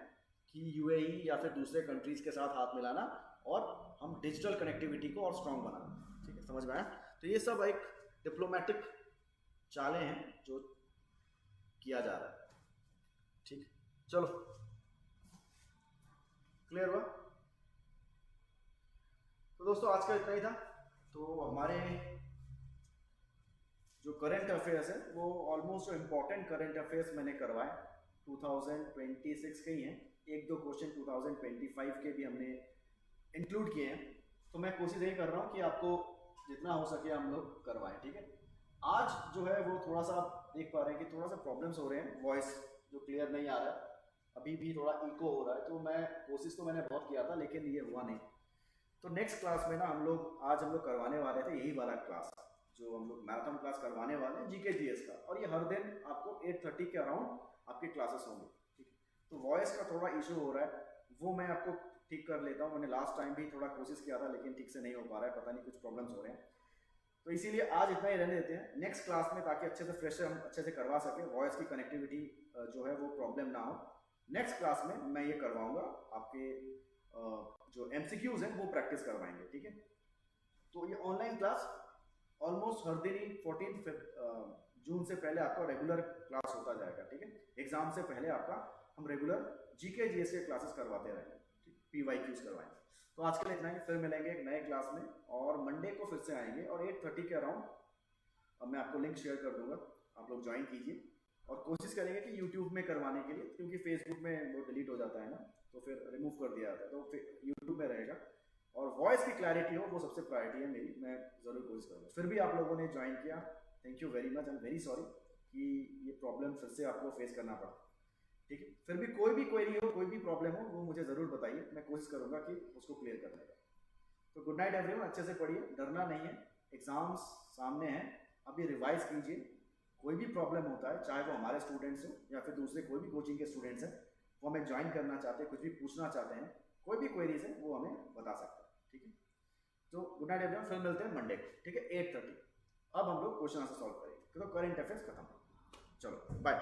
कि यूएई या फिर दूसरे कंट्रीज के साथ हाथ मिलाना और हम डिजिटल कनेक्टिविटी को और स्ट्रांग बनाना। ठीक है, समझ में आया। तो ये सब एक डिप्लोमेटिक चालें हैं जो किया जा रहा है। ठीक, चलो क्लियर हुआ। तो दोस्तों आज का इतना ही था। तो हमारे जो करंट अफेयर्स है वो ऑलमोस्ट इम्पॉर्टेंट करंट अफेयर्स मैंने करवाए 2026 के ही हैं, 1-2 क्वेश्चन 2025 के भी हमने इंक्लूड किए हैं। तो मैं कोशिश यही कर रहा हूँ कि आपको जितना हो सके हम लोग करवाएं। ठीक है, आज जो है वो थोड़ा सा आप देख पा रहे हैं कि थोड़ा सा प्रॉब्लम्स हो रहे हैं, वॉइस जो क्लियर नहीं आ रहा है, अभी भी थोड़ा इको हो रहा है। तो मैं कोशिश तो मैंने बहुत किया था लेकिन ये हुआ नहीं। तो नेक्स्ट क्लास में ना हम लोग करवाने वाले थे यही वाला क्लास जो हम लोग मैराथन क्लास करवाने वाले हैं जीके जीएस का, और ये हर दिन आपको 8:30 के अराउंड आपके क्लासेस होंगे। ठीक है, तो वॉइस का थोड़ा इशू हो रहा है, वो मैं आपको ठीक कर लेता हूँ। मैंने लास्ट टाइम भी थोड़ा कोशिश किया था लेकिन ठीक से नहीं हो पा रहा है, पता नहीं कुछ प्रॉब्लम्स हो रहे हैं। तो इसीलिए आज इतना ही रहने देते हैं नेक्स्ट क्लास में, ताकि अच्छे से फ्रेश हम अच्छे से करवा सकें, वॉइस की कनेक्टिविटी जो है वो प्रॉब्लम ना हो। नेक्स्ट क्लास में मैं ये करवाऊंगा, आपके जो MCQs हैं वो प्रैक्टिस करवाएंगे। ठीक है, तो ये ऑनलाइन क्लास ऑलमोस्ट हर दिन ही 14 जून से पहले आपका रेगुलर क्लास होता जाएगा। ठीक है, एग्जाम से पहले आपका हम रेगुलर जीके जीएस के क्लासेस करवाते रहेंगे। ठीक, PYQs करवाएंगे। तो आज के लिए इतना ही, फिर मिलेंगे एक नए क्लास में और मंडे को फिर से आएंगे और 8:30 के अराउंड अब मैं आपको लिंक शेयर कर दूंगा, आप लोग ज्वाइन कीजिए और कोशिश करेंगे कि यूट्यूब में करवाने के लिए, क्योंकि फेसबुक में वो डिलीट हो जाता है ना, तो फिर रिमूव कर दिया जाता है, तो फिर यूट्यूब में रहेगा और वॉइस की क्लैरिटी हो वो सबसे प्रायोरिटी है मेरी, मैं ज़रूर कोशिश करूँगा। फिर भी आप लोगों ने ज्वाइन किया, thank you very much, I am very sorry कि ये प्रॉब्लम फिर से आपको फेस करना पड़ा, ठीक है। फिर भी कोई भी क्वेरी हो, कोई भी प्रॉब्लम हो, वो मुझे ज़रूर बताइए, मैं कोशिश करूँगा कि उसको क्लियर करने का। तो गुड नाइट एवरीवन, अच्छे से पढ़िए, डरना नहीं है, एग्जाम्स सामने हैं, अभी रिवाइज कीजिए। कोई भी प्रॉब्लम होता है, चाहे वो हमारे स्टूडेंट्स हो या फिर दूसरे कोई भी कोचिंग के स्टूडेंट्स हैं, वो हमें ज्वाइन करना चाहते हैं, कुछ भी पूछना चाहते हैं, कोई भी क्वेरीज है वो हमें बता सकते हैं, ठीक है। तो गुड नाइट एवरीवन, फिर मिलते हैं मंडे को, ठीक है 8:30। अब हम लोग क्वेश्चन आंसर सॉल्व करेंगे, तो करेंट अफेयर्स खत्म, चलो बाय।